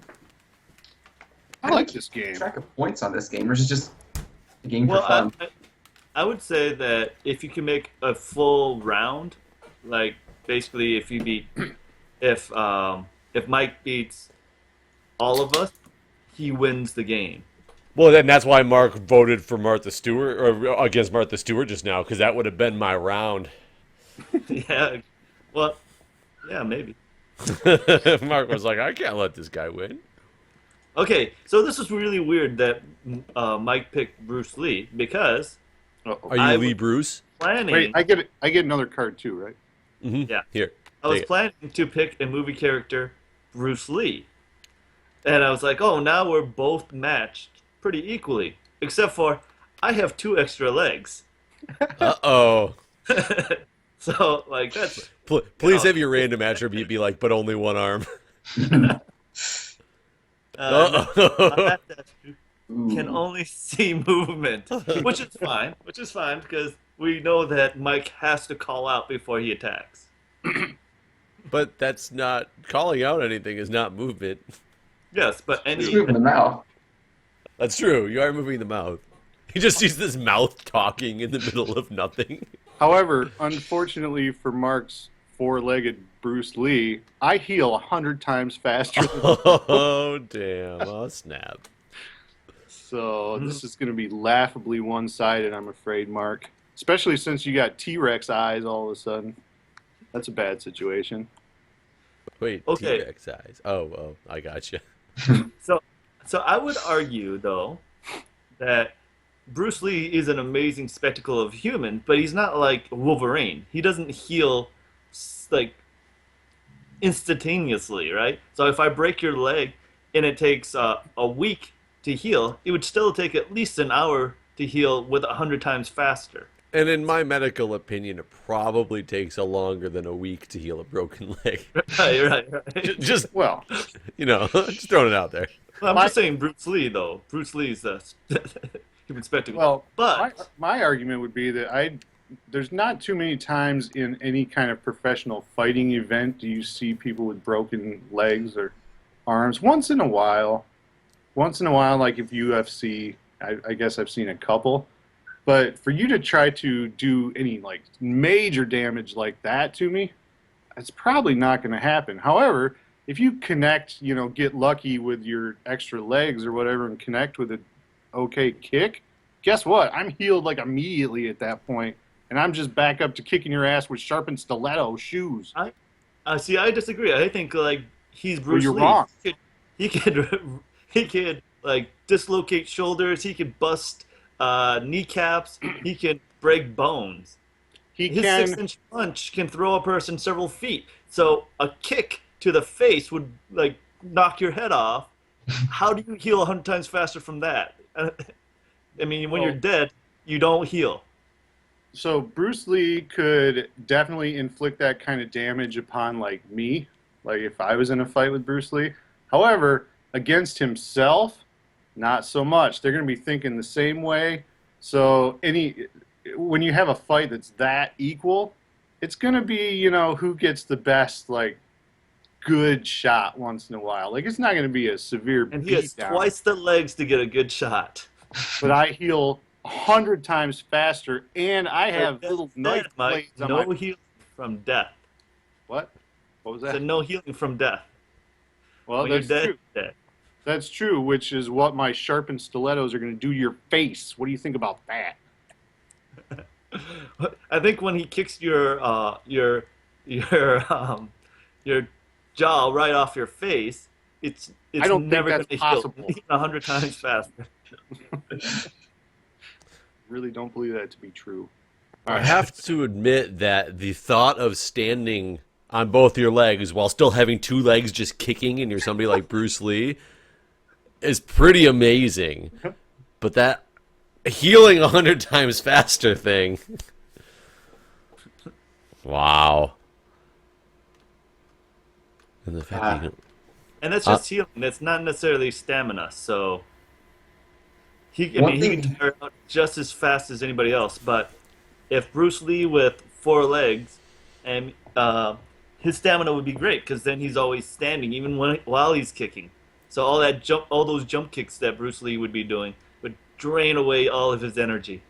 I like this game. Track of points on this game, or is it just a game for Well, fun? I would say that if you can make a full round, like basically if Mike beats all of us, he wins the game. Well, then that's why Mark voted for Martha Stewart, or against Martha Stewart just now, because that would have been my round. Yeah. Well, yeah, maybe. Mark was like, I can't let this guy win. Okay, so this is really weird that Mike picked Bruce Lee because Are you I Lee was Bruce? planning. Wait, I get another card too, right? Mm-hmm. Yeah. Here. I was take it. planning to pick a movie character, Bruce Lee. And I was like, oh, now we're both matched pretty equally. Except for, I have 2 extra legs. Uh-oh. So, like, that's... Please have your random attribute be like, but only one arm. Uh-oh. Can only see movement. Which is fine. Because we know that Mike has to call out before he attacks. But that's not... Calling out anything is not movement. Yes, but He's moving the mouth. That's true. You are moving the mouth. He just sees this mouth talking in the middle of nothing. However, unfortunately for Mark's 4-legged Bruce Lee, I heal 100 times faster. Oh, damn. Oh, snap. So this is going to be laughably one-sided, I'm afraid, Mark. Especially since you got T-Rex eyes all of a sudden. That's a bad situation. Wait, Okay. T-Rex eyes. Oh, I got you. So I would argue, though, that Bruce Lee is an amazing spectacle of human, but he's not like Wolverine. He doesn't heal like instantaneously, right? So if I break your leg and it takes a week to heal, it would still take at least an hour to heal with 100 times faster. And in my medical opinion, it probably takes longer than a week to heal a broken leg. Right. Just, Well, just throwing it out there. Well, I'm just saying Bruce Lee, though. Bruce Lee's a human spectacle. well, but my argument would be that there's not too many times in any kind of professional fighting event do you see people with broken legs or arms. Once in a while, like if UFC, I guess I've seen a couple. But for you to try to do any like major damage like that to me, it's probably not going to happen. However, if you connect, get lucky with your extra legs or whatever and connect with an okay kick, guess what? I'm healed like immediately at that point, and I'm just back up to kicking your ass with sharpened stiletto shoes. see, I disagree. I think like he's Bruce you're Lee. wrong. He could like dislocate shoulders. He could bust kneecaps. He can break bones. His 6-inch punch can throw a person several feet. So a kick to the face would like knock your head off. How do you heal 100 times faster from that? I mean, when you're dead, you don't heal. So Bruce Lee could definitely inflict that kind of damage upon like me, like if I was in a fight with Bruce Lee. However, against himself, not so much. They're going to be thinking the same way. So when you have a fight that's that equal, it's going to be, who gets the best like good shot once in a while. Like it's not going to be a severe And he has beatdown. twice the legs to get a good shot. But I heal 100 times faster, and I have little knife blades on no my... healing from death. What? What was So that? no healing from death. Well, When that's you're dead, true. you're dead. That's true, which is what my sharpened stilettos are going to do to your face. What do you think about that? I think when he kicks your jaw right off your face, it's I don't think never that's going to possible. heal 100 times faster. Really don't believe that to be true. I have to admit that the thought of standing on both your legs while still having 2 legs just kicking and you're somebody like Bruce Lee is pretty amazing. But that healing 100 times faster thing. Wow. And the fact you And that's just healing. That's not necessarily stamina. So he can tire out just as fast as anybody else. But if Bruce Lee with 4 legs, and his stamina would be great because then he's always standing even while he's kicking. So all those jump kicks that Bruce Lee would be doing would drain away all of his energy.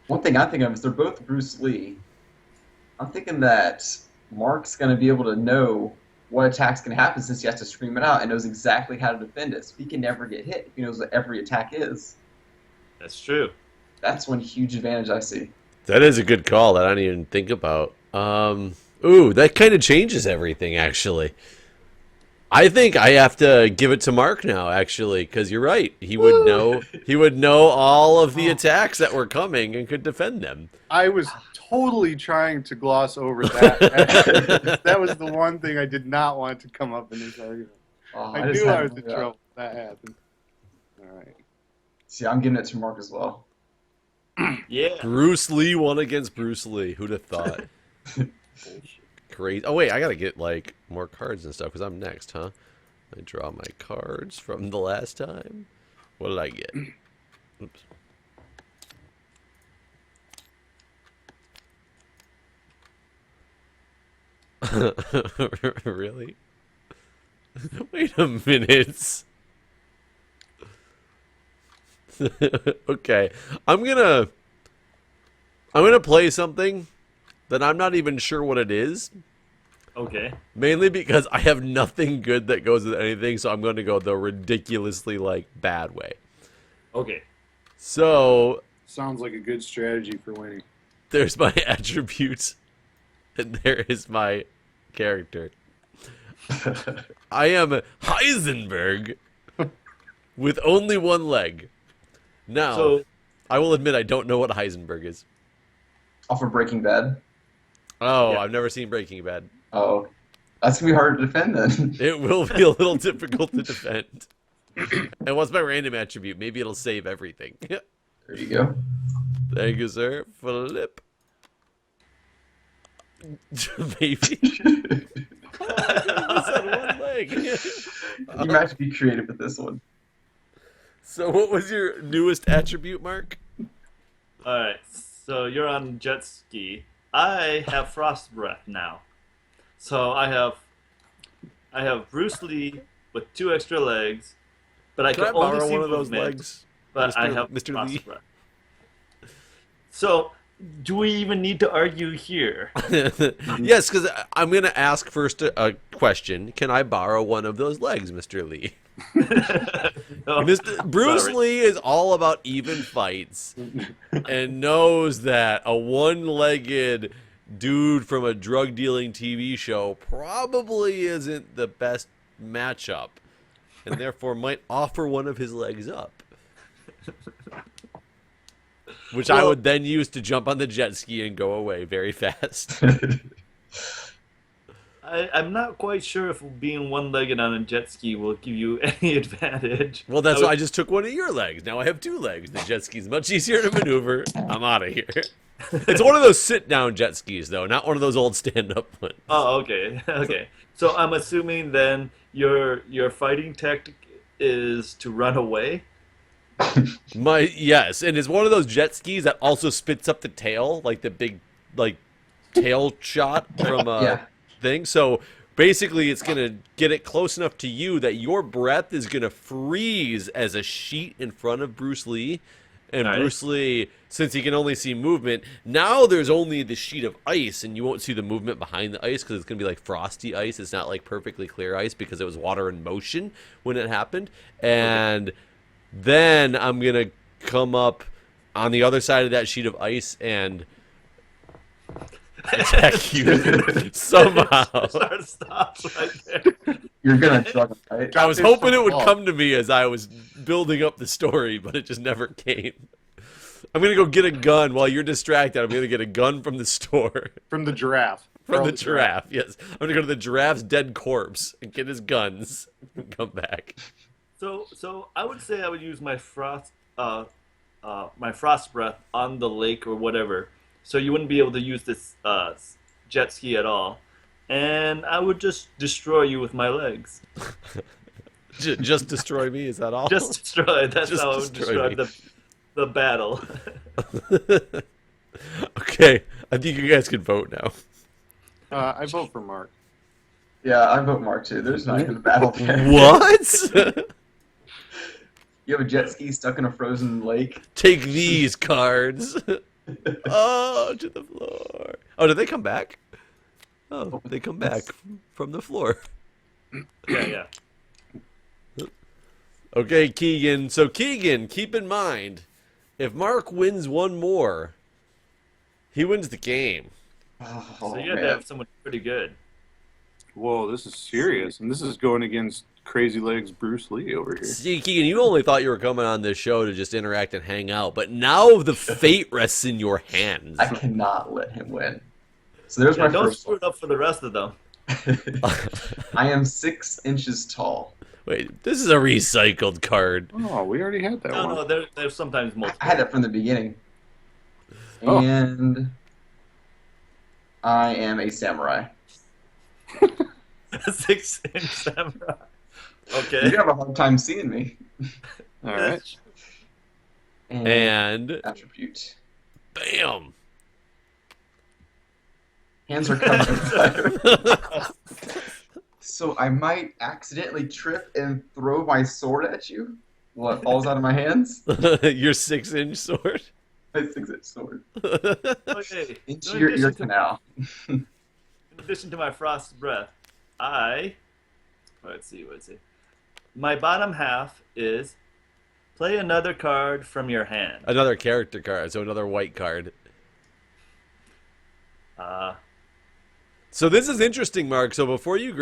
One thing I think of is they're both Bruce Lee. I'm thinking that Mark's going to be able to know what attack's going to happen since he has to scream it out and knows exactly how to defend it. So he can never get hit if he knows what every attack is. That's true. That's one huge advantage I see. That is a good call that I didn't even think about. Ooh, that kind of changes everything, actually. I think I have to give it to Mark now, actually, because you're right. He would know. He would know all of the attacks that were coming and could defend them. I was totally trying to gloss over that. That was the one thing I did not want to come up in this argument. I knew I was in trouble. That happened. All right. See, I'm giving it to Mark as well. Yeah. Bruce Lee won against Bruce Lee. Who'd have thought? Crazy. Oh wait, I gotta get like more cards and stuff because I'm next, huh? I draw my cards from the last time. What did I get? Oops. Really? Wait a minute. Okay, I'm gonna play something that I'm not even sure what it is. Okay. Mainly because I have nothing good that goes with anything, so I'm going to go the ridiculously bad way. Okay. So Sounds like a good strategy for winning. there's my attributes, and there is my character. I am Heisenberg with only 1 leg. Now, So I will admit I don't know what Heisenberg is. Off of Breaking Bad. Oh, Yeah. I've never seen Breaking Bad. Oh, that's going to be hard to defend then. It will be a little difficult to defend. And what's my random attribute? Maybe it'll save everything. There you go. Thank you, sir. Flip. Maybe. It's on 1 leg. You might have to be creative with this one. So what was your newest attribute, Mark? Alright, so you're on jet ski. I have frost breath now. So I have Bruce Lee with 2 extra legs, but I Can can I only borrow see one of those movement, legs? but I Mr. have Mr. frost Lee? breath. So, do we even need to argue here? Yes, because I'm going to ask first a question. Can I borrow one of those legs, Mr. Lee? Oh, Bruce sorry. Lee is all about even fights and knows that a 1-legged dude from a drug dealing TV show probably isn't the best matchup and therefore might offer one of his legs up. Which I would then use to jump on the jet ski and go away very fast. I'm not quite sure if being 1-legged on a jet ski will give you any advantage. Well, that's why I just took one of your legs. Now I have 2 legs. The jet ski's much easier to maneuver. I'm out of here. It's one of those sit-down jet skis, though, not one of those old stand-up ones. Oh, okay, okay. So I'm assuming then your fighting tactic is to run away. Yes, and it's one of those jet skis that also spits up the tail, like the big, tail shot from Yeah. thing. So basically, it's gonna get it close enough to you that your breath is gonna freeze as a sheet in front of Bruce Lee. And Nice. Bruce Lee, since he can only see movement, now there's only the sheet of ice, and you won't see the movement behind the ice because it's gonna be like frosty ice. It's not like perfectly clear ice because it was water in motion when it happened. And then I'm gonna come up on the other side of that sheet of ice and attack you somehow. Stop right there. You're going to struggle, right? I was hoping it would come to me as I was building up the story, but it just never came. I'm gonna go get a gun while you're distracted. I'm gonna get a gun from the store. From the giraffe. From the giraffe, yes. I'm gonna go to the giraffe's dead corpse and get his guns and come back. So I would say I would use my frost breath on the lake or whatever, so you wouldn't be able to use this jet ski at all, and I would just destroy you with my legs. Just destroy me? Is that all? Just destroy. That's Just how I would destroy describe the battle. Okay, I think you guys can vote now. I vote for Mark. Yeah, I vote Mark too. There's not even a battle there. What? You have a jet ski stuck in a frozen lake. Take these cards. Oh, to the floor. Oh, did they come back? Oh, they come back from the floor. Yeah. Okay, Keegan. So, Keegan, keep in mind, if Mark wins one more, he wins the game. Oh, So you have to man. have someone pretty good. Whoa, this is serious, and this is going against Crazy Legs Bruce Lee over here. See, Keegan, you only thought you were coming on this show to just interact and hang out, but now the fate rests in your hands. I cannot let him win. So there's Yeah, my don't first screw it up for the rest of them. one. I am 6 inches tall. Wait, this is a recycled card. Oh, we already had that one. No, there's sometimes multiple. I had that from the beginning. Oh. And I am a samurai. 6-inch samurai. You Okay. have a hard time seeing me. All right. And Attribute. bam. Hands are covered in fire. So I might accidentally trip and throw my sword at you while it falls out of my hands. Your 6-inch sword. My 6-inch sword. Okay. Into So in your ear addition to- canal. In addition to my frost breath, let's see. My bottom half is play another card from your hand. Another character card, so another white card. So this is interesting, Mark. So before you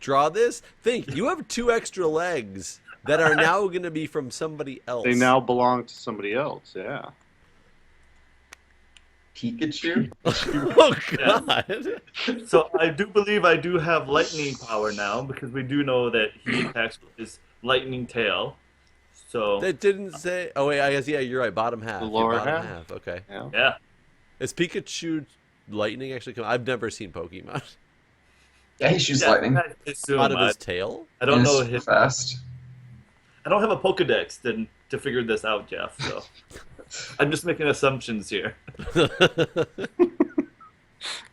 draw this, think, you have 2 extra legs that are now going to be from somebody else. They now belong to somebody else, yeah. Pikachu? Oh, God. So I do believe I do have lightning power now because we do know that he attacks with his lightning tail. So That didn't say... Oh, wait, I guess, yeah, you're right. Bottom half. The Your lower bottom half? Okay. Yeah. yeah. Is Pikachu lightning actually come? I've never seen Pokemon. Yeah, he shoots lightning. I assume. Out of I, his tail? I don't And know it's super his. fast. I don't have a Pokedex to figure this out, Jeff. So I'm just making assumptions here.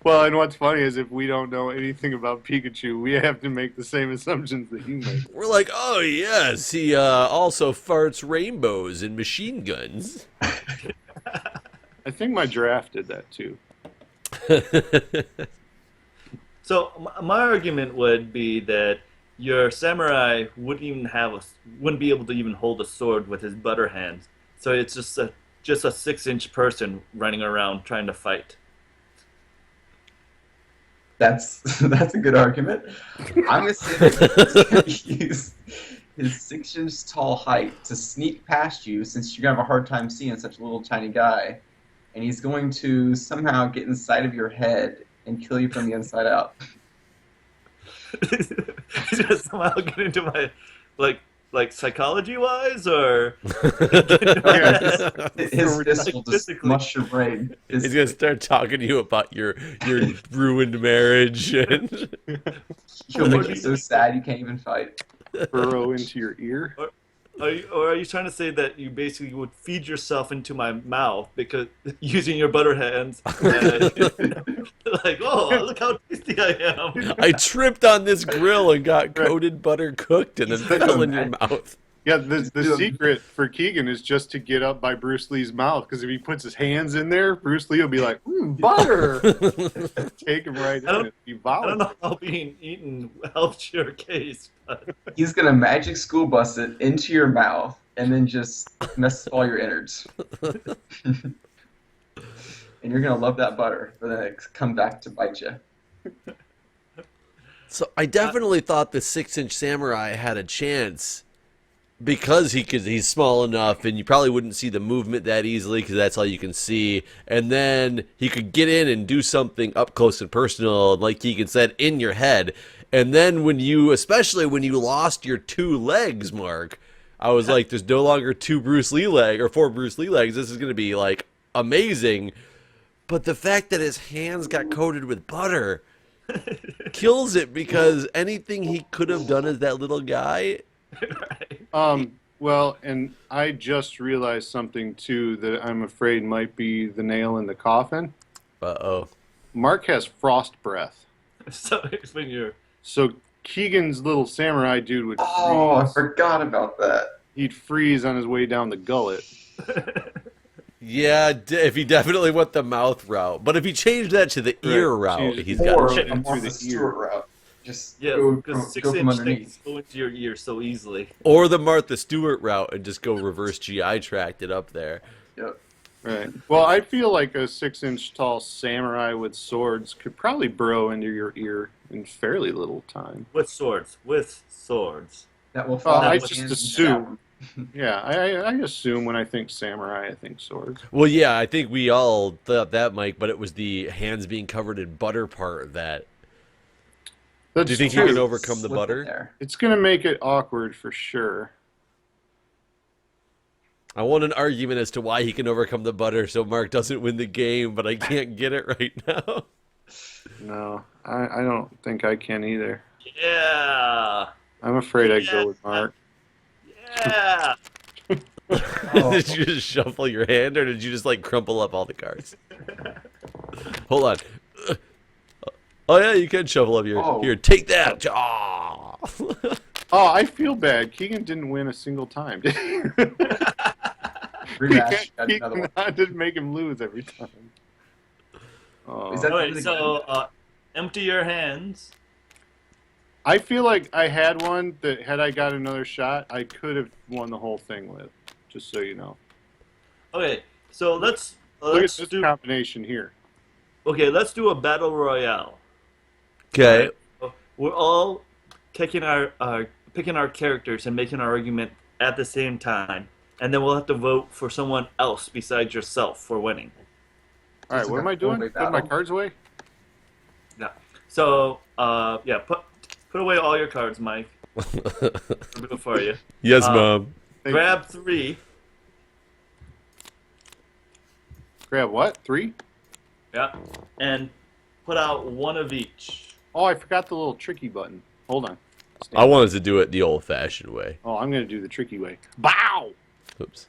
Well, and what's funny is if we don't know anything about Pikachu, we have to make the same assumptions that you make. We're like, oh, yes, he also farts rainbows and machine guns. I think my draft did that too. So my argument would be that your samurai wouldn't be able to even hold a sword with his butter hands. So it's just a 6-inch person running around trying to fight. That's a good argument. I'm going to say that he's going to use his 6-inch tall height to sneak past you since you're going to have a hard time seeing such a little tiny guy. And he's going to somehow get inside of your head and kill you from the inside out. He's gonna somehow get into my like psychology wise or His fist will just physically. mush your brain. He's going to start talking to you about your ruined marriage. And He'll make you so sad you can't even fight. Burrow into your ear. Are you trying to say that you basically would feed yourself into my mouth because using your butter hands? Like, oh, look how tasty I am. I tripped on this grill and got coated butter cooked and then fell in your mouth. Yeah, the secret for Keegan is just to get up by Bruce Lee's mouth, because if he puts his hands in there, Bruce Lee will be like, butter! Take him right in and I devour don't him. know how being eaten helps your case, but He's going to magic school bus it into your mouth and then just mess all your innards. And you're going to love that butter, but then it come back to bite you. So I definitely thought the 6-inch samurai had a chance because he's small enough and you probably wouldn't see the movement that easily because that's all you can see. And then he could get in and do something up close and personal, like Keegan said, in your head. And then especially when you lost your 2 legs, Mark, I was like, there's no longer 2 Bruce Lee legs or 4 Bruce Lee legs. This is going to be like amazing. But the fact that his hands got coated with butter kills it, because anything he could have done as that little guy. Well, and I just realized something too that I'm afraid might be the nail in the coffin. Uh-oh. Mark has frost breath. So it's when you're. So Keegan's little samurai dude would Oh, I freeze. forgot about that. He'd freeze on his way down the gullet. Yeah, if he definitely went the mouth route. But if he changed that to the ear route, Change it he's to got Or Shit a into Martha the Stewart route. Just Yeah, go because from 6-inch underneath. things go into your ear so easily. Or the Martha Stewart route and just go reverse GI tract it up there. Yep. Right. Well, I feel like a 6-inch tall samurai with swords could probably burrow into your ear in fairly little time. With swords. With swords. That will fall. I out just hands assume. Yeah, I assume when I think samurai, I think swords. Well, yeah, I think we all thought that, Mike, but it was the hands being covered in butter part that... That's Do you think true. you can overcome the Slip butter? in there. It's going to make it awkward for sure. I want an argument as to why he can overcome the butter so Mark doesn't win the game, but I can't get it right now. No, I don't think I can either. Yeah. I'm afraid I'd go with Mark. Yeah. Did you just shuffle your hand, or did you just like crumple up all the cards? Hold on. Oh yeah, you can shuffle up your. Oh. Here, take that. Aw. Oh, I feel bad. Keegan didn't win a single time, did he? Rematch. Got another one. I didn't make him lose every time. Oh. Is that Alright, really so empty your hands. I feel like I had one that had I got another shot, I could have won the whole thing with. Just so you know. Okay, so let's Look at this combination here. let's do a battle royale. Okay. We're all picking our characters and making our argument at the same time, and then we'll have to vote for someone else besides yourself for winning. All right, what am I doing? Four-way Put my battle. cards away? Yeah. So yeah, put away all your cards, Mike. We'll do it for you. Yes, Mom. Thank Grab 3. Grab what? 3? Yeah. And put out 1 of each. Oh, I forgot the little tricky button. Hold on. I wanted to do it the old-fashioned way. Oh, I'm going to do the tricky way. Bow! Oops.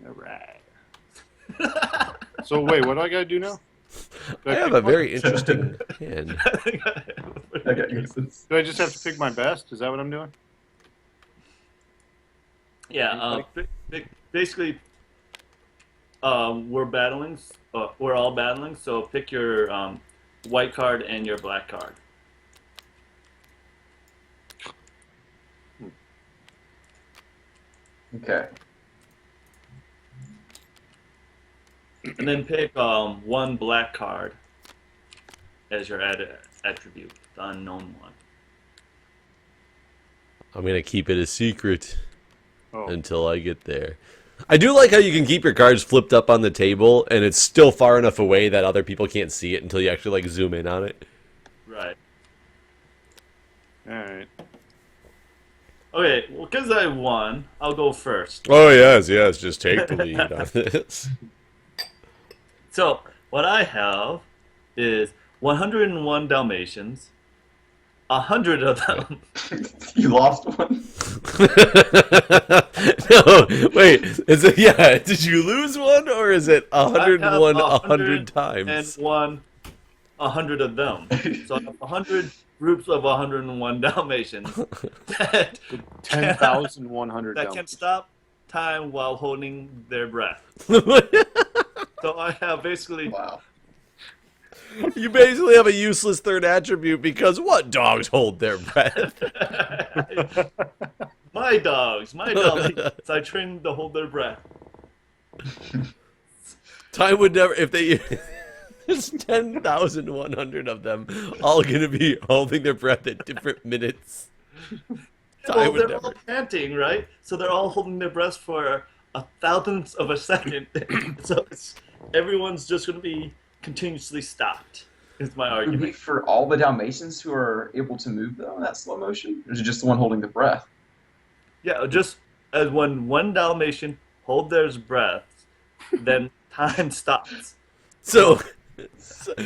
All right. So, wait, what do I got to do now? Do I have pick a one? very interesting hand. I got useless. Do I just have to pick my best? Is that what I'm doing? Yeah. Basically, we're battling. We're all battling. So pick your white card and your black card. Okay. And then pick 1 black card as your added attribute, the unknown one. I'm going to keep it a secret Oh. until I get there. I do like how you can keep your cards flipped up on the table, and it's still far enough away that other people can't see it until you actually like zoom in on it. Right. All right. Okay, well, because I won, I'll go first. Oh, yes, just take the lead on this. So, what I have is 101 Dalmatians, 100 of them. You lost one. No, wait, is it, yeah, did you lose one, or is it I have 101 100 times? And 100 of them. So I have 100 groups of 101 Dalmatians that 10,100 that can stop time while holding their breath. So I have basically Wow. You basically have a useless third attribute because what dogs hold their breath? my dogs, I train them to hold their breath. Time would never, if they, there's 10,100 of them all going to be holding their breath at different minutes. Well, they're all panting, right? So they're all holding their breath for a thousandth of a second. So everyone's just going to be continuously stopped. Is my Would it be argument. for all the Dalmatians who are able to move though in that slow motion, or is it just the one holding the breath? Yeah, just as when one Dalmatian hold their breath, then time stops. So,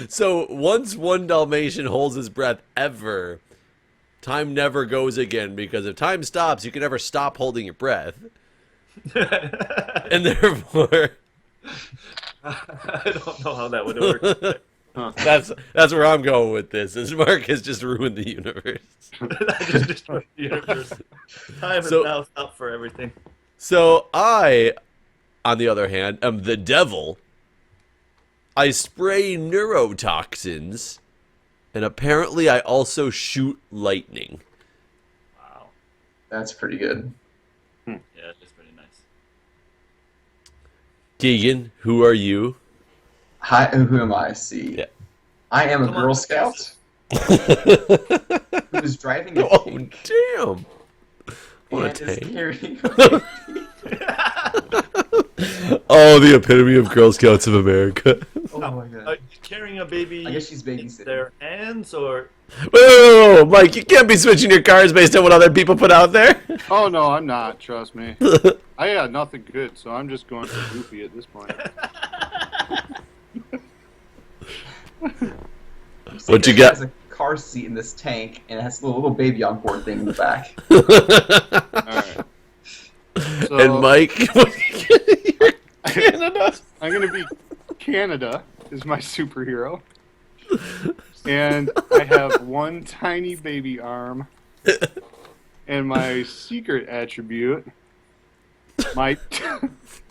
so once one Dalmatian holds his breath ever, time never goes again, because if time stops, you can never stop holding your breath. And therefore, I don't know how that would work. that's where I'm going with this. Is Mark has just ruined the universe. I just destroyed the universe. Time is So- now stopped for everything. So I, on the other hand, am the devil. I spray neurotoxins, and apparently I also shoot lightning. Wow. That's pretty good. Yeah, it's pretty nice. Keegan, who are you? Hi, who am I? See, Yeah. I am a Come on, Girl let's Scout who is driving a Oh, tank damn. What a and is tank. carrying. Oh, the epitome of Girl Scouts of America. Oh my Are god! you carrying a baby I guess she's in babysitting. their hands, or Whoa, Mike, you can't be switching your cars based on what other people put out there. Oh no, I'm not. Trust me. I got nothing good, so I'm just going for goofy at this point. What you It got? has a car seat in this tank, and it has a little baby on board thing in the back. All right. So And Mike, you're Canada. I'm gonna be Canada is my superhero, and I have one tiny baby arm, and my secret attribute, my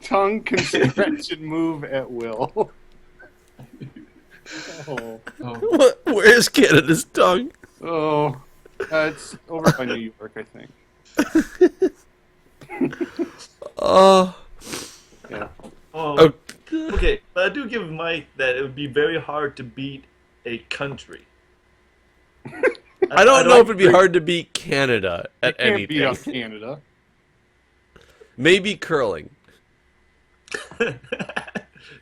tongue can stretch and move at will. Oh, Oh, Where's Canada's tongue? it's over by New York, I think. Oh, Yeah. oh, okay. But I do give Mike that it would be very hard to beat a country. I don't know if it'd be hard to beat Canada at Can't beat up anything. Canada. Maybe curling.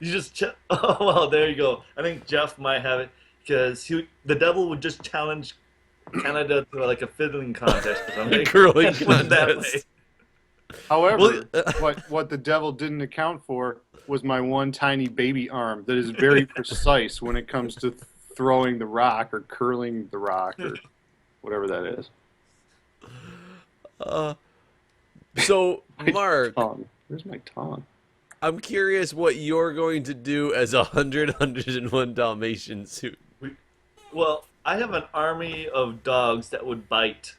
You just oh well, there you go. I think Jeff might have it because the devil would just challenge Canada to like a fiddling contest or something. Curling And win that contest. way. However, what the devil didn't account for was my one tiny baby arm that is very precise when it comes to throwing the rock or curling the rock or whatever that is. So, Mark, Tongue. Where's my tongue? I'm curious what you're going to do as 101 Dalmatian suit. Well, I have an army of dogs that would bite,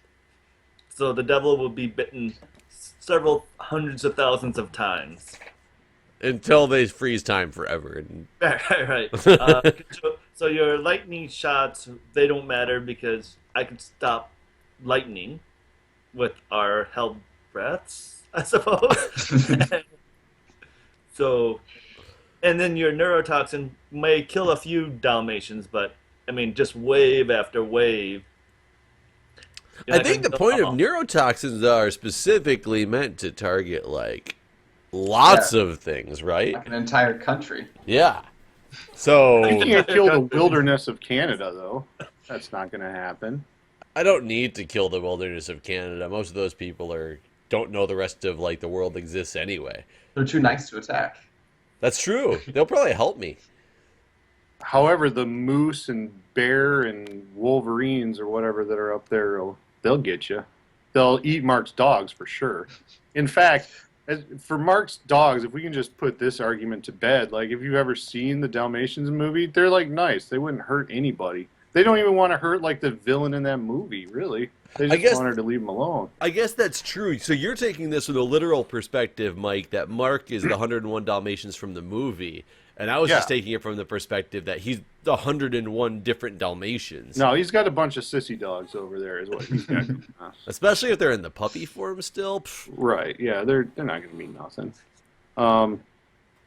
so the devil will be bitten several hundreds of thousands of times. Until they freeze time forever. And Right. So your lightning shots, they don't matter because I can stop lightning with our held breaths, I suppose. So, and then your neurotoxin may kill a few Dalmatians, but I mean, just wave after wave. I think the point of neurotoxins are specifically meant to target, like, lots of things, right? like an entire country. Yeah. You So, can't kill the wilderness of Canada, though. That's not going to happen. I don't need to kill the wilderness of Canada. Most of those people don't know the rest of, like, the world exists anyway. They're too nice to attack. That's true. They'll probably help me. However, the moose and bear and wolverines or whatever that are up there, they'll get you. They'll eat Mark's dogs for sure. In fact, for Mark's dogs, if we can just put this argument to bed, like if you've ever seen the Dalmatians movie, they're like nice. They wouldn't hurt anybody. They don't even want to hurt like the villain in that movie, really. They just guess- wanted to leave him alone. I guess that's true. So you're taking this with a literal perspective, Mike, that Mark is the 101 Dalmatians from the movie. And I was just Yeah. taking it from the perspective that he's the 101 different Dalmatians. No, he's got a bunch of sissy dogs over there, is what he's got. Especially if they're in the puppy form still. Pff, Right, yeah, they're not going to mean nothing.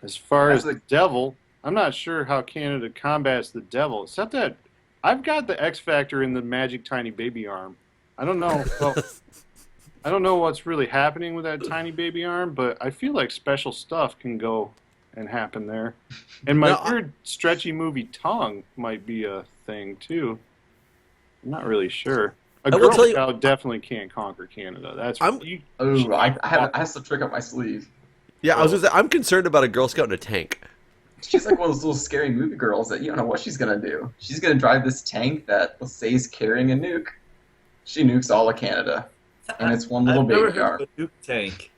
As far as That's the devil, I'm not sure how Canada combats the devil, except that I've got the X Factor in the magic tiny baby arm. I don't know. Well, I don't know what's really happening with that tiny baby arm, but I feel like special stuff can go and happen there. And my No, weird stretchy movie tongue might be a thing too. I'm not really sure. A will Girl tell you- Scout definitely can't conquer Canada. That's you, Ooh, I have some trick up my sleeve. Yeah, I was gonna say, I'm concerned about a Girl Scout in a tank. She's like one of those little scary movie girls that you don't know what she's gonna do. She's gonna drive this tank that, let's say, is carrying a nuke. She nukes all of Canada, and it's one little I've never baby heard arm. of a nuke tank.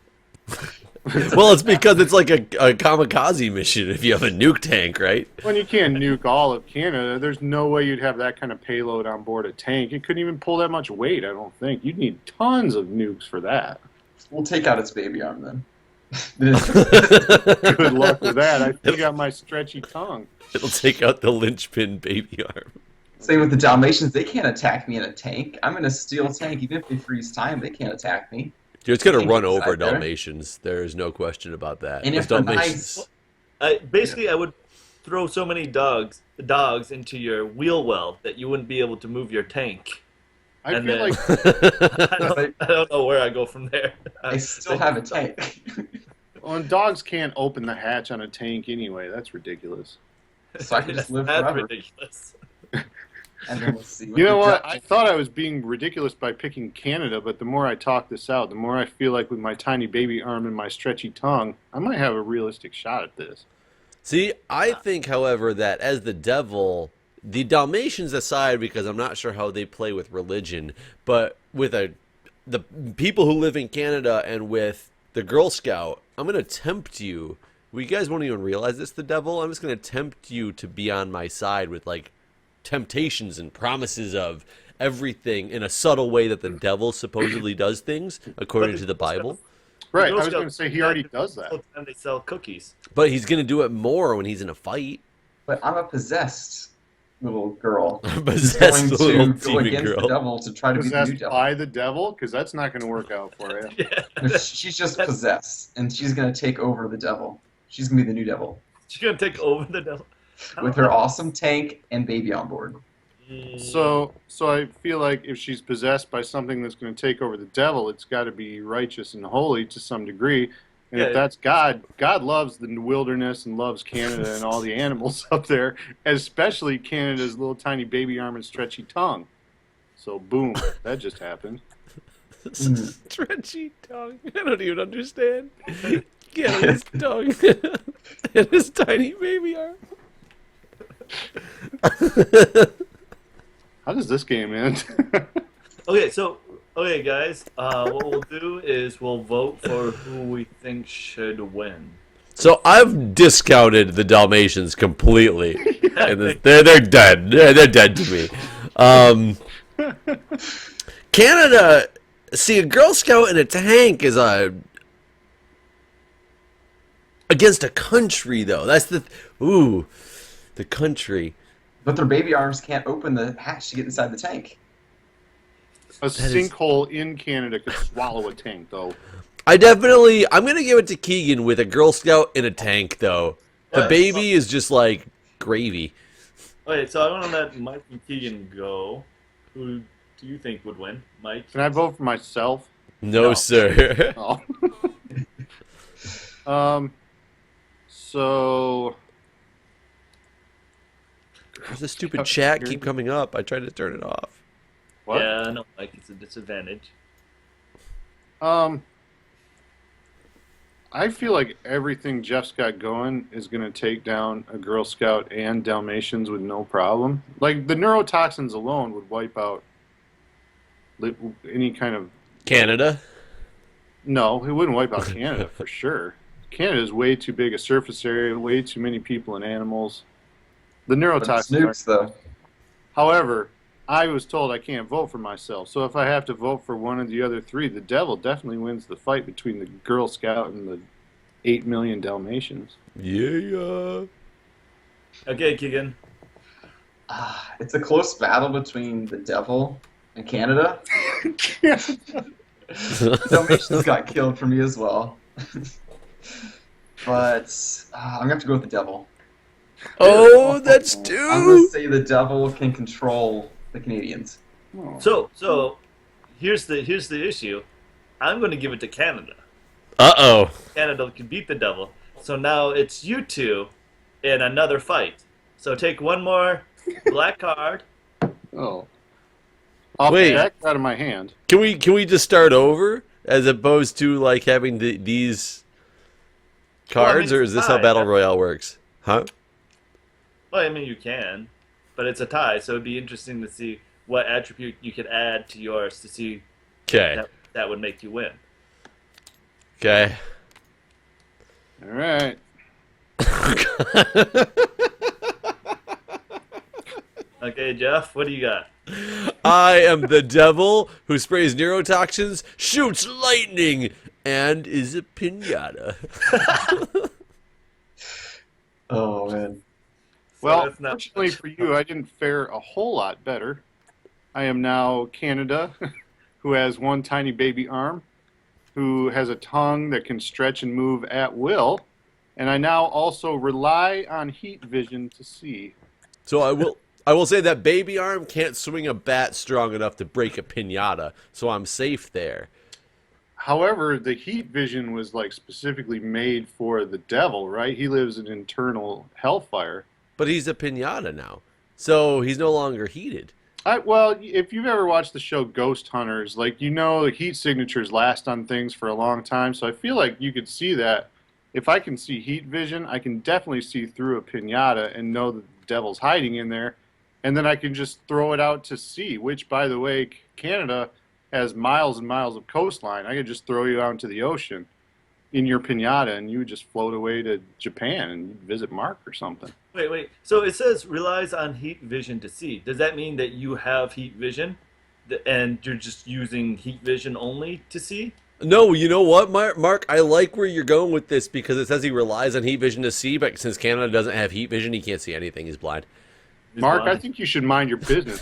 Well, it's because it's like a kamikaze mission if you have a nuke tank, right? when you can't nuke all of Canada, there's no way you'd have that kind of payload on board a tank. It couldn't even pull that much weight, I don't think. You'd need tons of nukes for that. We'll take out its baby arm then. Good luck with that. I still got my stretchy tongue. It'll take out the linchpin baby arm. Same with the Dalmatians. They can't attack me in a tank. I'm in a steel tank. Even if they freeze time, they can't attack me. Dude, it's gonna Tank run inside over there. Dalmatians. There's no question about that. And Those if the Dalmatians. Basically, I would throw so many dogs into your wheel well that you wouldn't be able to move your tank. I And feel then- like I don't know where I go from there. I still have a tank. when dogs can't open the hatch on a tank anyway, that's ridiculous. So I can just live That's forever. ridiculous. And then we'll see. You know what? I thought I was being ridiculous by picking Canada, but the more I talk this out, the more I feel like with my tiny baby arm and my stretchy tongue, I might have a realistic shot at this. See, I think, however, that as the devil, the Dalmatians aside, because I'm not sure how they play with religion, but with the people who live in Canada and with the Girl Scout, I'm going to tempt you. Well, you guys won't even realize this, the devil. I'm just going to tempt you to be on my side with, like, temptations and promises of everything in a subtle way that the devil supposedly does things, according to the Bible. Right, I Girl was Scout- going to say he already does that. All the time they sell cookies. But he's going to do it more when he's in a fight. But I'm a possessed little girl. who's Possessed going to little go demon against girl. the devil to try to be the new Possessed devil. by the devil? Because that's not going to work out for you. Yeah. She's just possessed, and she's going to take over the devil. She's going to be the new devil. She's gonna take over the devil. With her awesome tank and baby on board. So I feel like if she's possessed by something that's going to take over the devil, it's got to be righteous and holy to some degree. And Yeah. if that's God, God loves the wilderness and loves Canada and all the animals up there, especially Canada's little tiny baby arm and stretchy tongue. So boom, that just happened. Stretchy tongue. I don't even understand. Get his tongue and his tiny baby arm. How does this game end? Okay, guys. What we'll do is we'll vote for who we think should win. So I've discounted the Dalmatians completely, and they're dead. They're dead to me. Canada. See, a Girl Scout in a tank is against a country, though. That's the country. But their baby arms can't open the hatch to get inside the tank. A sinkhole in Canada could swallow a tank, though. I'm gonna give it to Keegan with a Girl Scout in a tank, though. The baby is just like gravy. Okay, so I want to let Mike and Keegan go. Who do you think would win, Mike? Can I vote for myself? No, sir. Oh. So Does the stupid chat keep coming up? I tried to turn it off. what? Yeah, I know, Mike. It's a disadvantage. I feel like everything Jeff's got going is going to take down a Girl Scout and Dalmatians with no problem. Like, the neurotoxins alone would wipe out any kind of... Canada. No, it wouldn't wipe out Canada, for sure. Canada's way too big a surface area, way too many people and animals. The But neurotoxins Snoops, are... though. However, I was told I can't vote for myself, so if I have to vote for one of the other three, the devil definitely wins the fight between the Girl Scout and the 8 million Dalmatians. Yeah. Okay, Keegan. It's a close battle between the devil and Canada. Dalmatians got killed for me as well. But I'm going to have to go with the devil. Oh, that's I'm going to two. say the devil can control the Canadians. So here's the issue. I'm going to give it to Canada. Uh-oh. Canada can beat the devil. So now it's you two in another fight. So take one more Black card. Oh. Off Wait. the deck, out of my hand. Can we just start over as opposed to like having these cards, or is this how tie. Battle Royale works? Huh? Well, I mean, you can, but it's a tie, so it'd be interesting to see what attribute you could add to yours to see Okay. that would make you win. Okay. All right. Okay, Jeff, what do you got? I am the devil who sprays neurotoxins, shoots lightning, and is a pinata. Oh man. Well, that's not- fortunately for you, I didn't fare a whole lot better. I am now Canada, who has one tiny baby arm, who has a tongue that can stretch and move at will, and I now also rely on heat vision to see. So I will say that baby arm can't swing a bat strong enough to break a pinata, so I'm safe there. However, the heat vision was like specifically made for the devil, right? He lives in internal hellfire. But he's a pinata now, so he's no longer heated. Well, if you've ever watched the show Ghost Hunters, like, you know, the heat signatures last on things for a long time, so I feel like you could see that. If I can see heat vision, I can definitely see through a pinata and know that the devil's hiding in there, and then I can just throw it out to sea, which, by the way, Canada has miles and miles of coastline. I could just throw you out into the ocean in your pinata, and you would just float away to Japan and visit Mark or something. Wait. So it says relies on heat vision to see. Does that mean that you have heat vision, and you're just using heat vision only to see? No, you know what, Mark? I like where you're going with this because it says he relies on heat vision to see, but since Canada doesn't have heat vision, he can't see anything. He's blind. Mark, I think you should mind your business.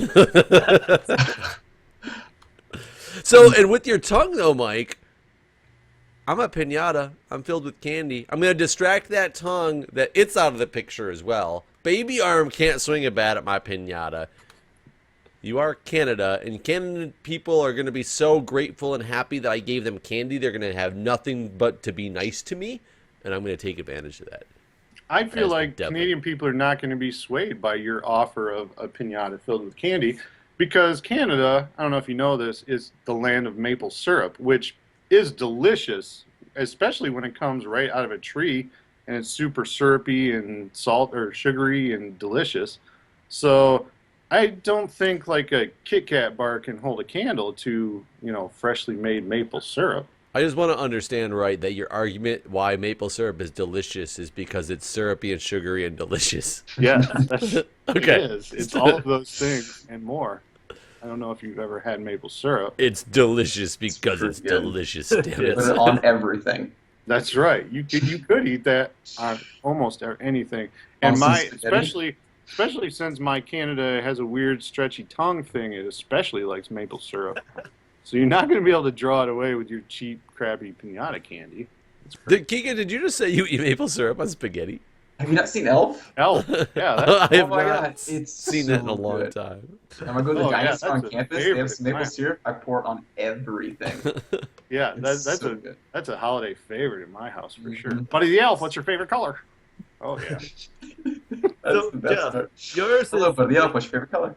So, and with your tongue, though, Mike, I'm a pinata. I'm filled with candy. I'm going to distract that tongue that it's out of the picture as well. Baby arm can't swing a bat at my pinata. You are Canada, and Canadian people are going to be so grateful and happy that I gave them candy. They're going to have nothing but to be nice to me, and I'm going to take advantage of that. I feel As the like devil. Canadian people are not going to be swayed by your offer of a pinata filled with candy, because Canada, I don't know if you know this, is the land of maple syrup, which is delicious, especially when it comes right out of a tree and it's super syrupy and salt or sugary and delicious. So I don't think like a Kit Kat bar can hold a candle to, you know, freshly made maple syrup. I just want to understand right that your argument why maple syrup is delicious is because it's syrupy and sugary and delicious. Yeah, that's Okay. it is. It's all of those things and more. I don't know if you've ever had maple syrup. It's delicious because it's pretty good. delicious, damn Put it. it on everything. That's right. You could eat that on almost anything. And On some my spaghetti. especially since my Canada has a weird stretchy tongue thing, it especially likes maple syrup. So you're not going to be able to draw it away with your cheap, crappy pinata candy. Keegan, did you just say you eat maple syrup on spaghetti? Have you not seen Elf? Elf. Yeah, that's, I have my not God, it's seen so it in a long good. time. When I go to the Oh, yeah, dinosaur on that's a campus, they favorite have some maple of mine. syrup. I pour it on everything. yeah, It's so a good. that's a holiday favorite in my house for sure. Mhm. Buddy the Elf, what's your favorite color? Oh yeah. That's So, the best Jeff, part. yours Hello, is, buddy. Elf, what's your favorite color?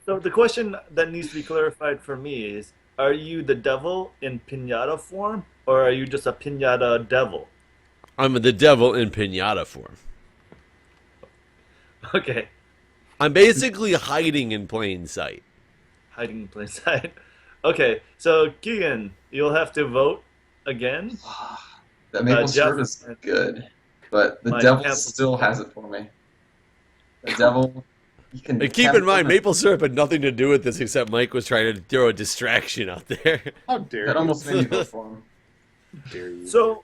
so the question that needs to be clarified for me is, are you the devil in pinata form, or are you just a pinata devil? I'm the devil in pinata form. Okay, I'm basically hiding in plain sight. hiding in plain sight. Okay, so Keegan, you'll have to vote again. That maple Jeff- syrup is good, but the My devil cancel- still has it for me. The devil, you can. And keep in mind, maple syrup had nothing to do with this except Mike was trying to throw a distraction out there. How dare That you? almost made me vote for him. How dare you? So,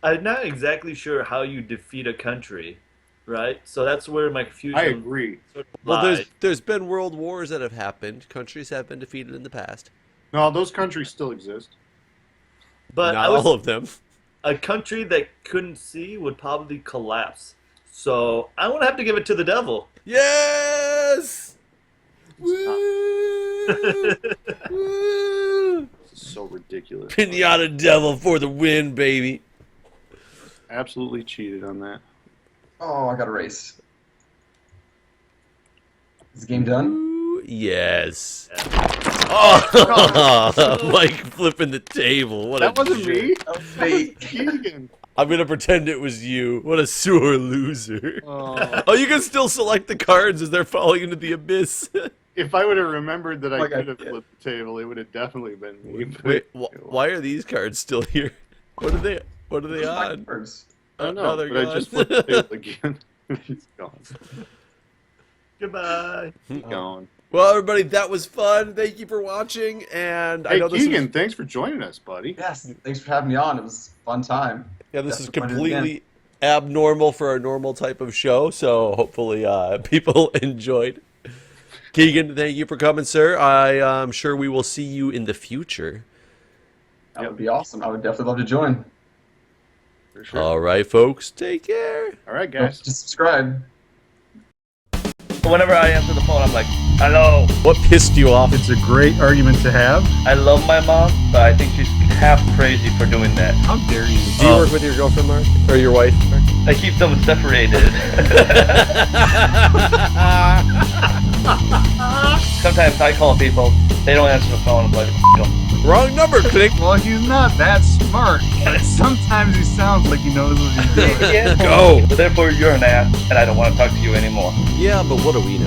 I'm not exactly sure how you defeat a country, right? So that's where my confusion. I agree. Sort of Well, lies. there's been world wars that have happened. Countries have been defeated in the past. No, those countries still exist. But Not I was, all of them. a country that couldn't see would probably collapse. So I would have to give it to the devil. Yes! Woo! Woo! This is so ridiculous. Pinata devil for the win, baby. Absolutely cheated on that. Oh, I got a race. Is the game done? Ooh, yes. Oh, Mike flipping the table. What That a wasn't jerk. me. That was me. Keegan. I'm gonna pretend it was you. What a sore loser. Oh. Oh, you can still select the cards as they're falling into the abyss. If I would have remembered that I Like I could have did. flipped the table, it would have definitely been me. but- Wait, why are these cards still here? What are they? What are they Those are my on? cards. I don't No, know, they're but I gone. just flipped the table again. He's gone. Goodbye. Keep going. Well, everybody, that was fun. Thank you for watching. And I Hey, know this Keegan, was, thanks for joining us, buddy. Yes, thanks for having me on. It was a fun time. this is Definitely wanna do it again. completely abnormal for a normal type of show. So hopefully, people enjoyed. Keegan, thank you for coming, sir. I am sure we will see you in the future. That would be awesome. I would definitely love to join. For sure. All right, folks, take care. All right, guys. Just subscribe. Whenever I answer the phone, I'm like, hello. What pissed you off? It's a great argument to have. I love my mom, but I think she's half crazy for doing that. How dare you? Do you work with your girlfriend, Mark, or your wife? Mark? I keep them separated. Sometimes I call people, they don't answer the phone. I'm like, Wrong number. Click. Well, he's not that smart. Sometimes he sounds like he knows what he's doing. Go. Therefore, you're an ass, and I don't want to talk to you anymore. Yeah, but what do we know?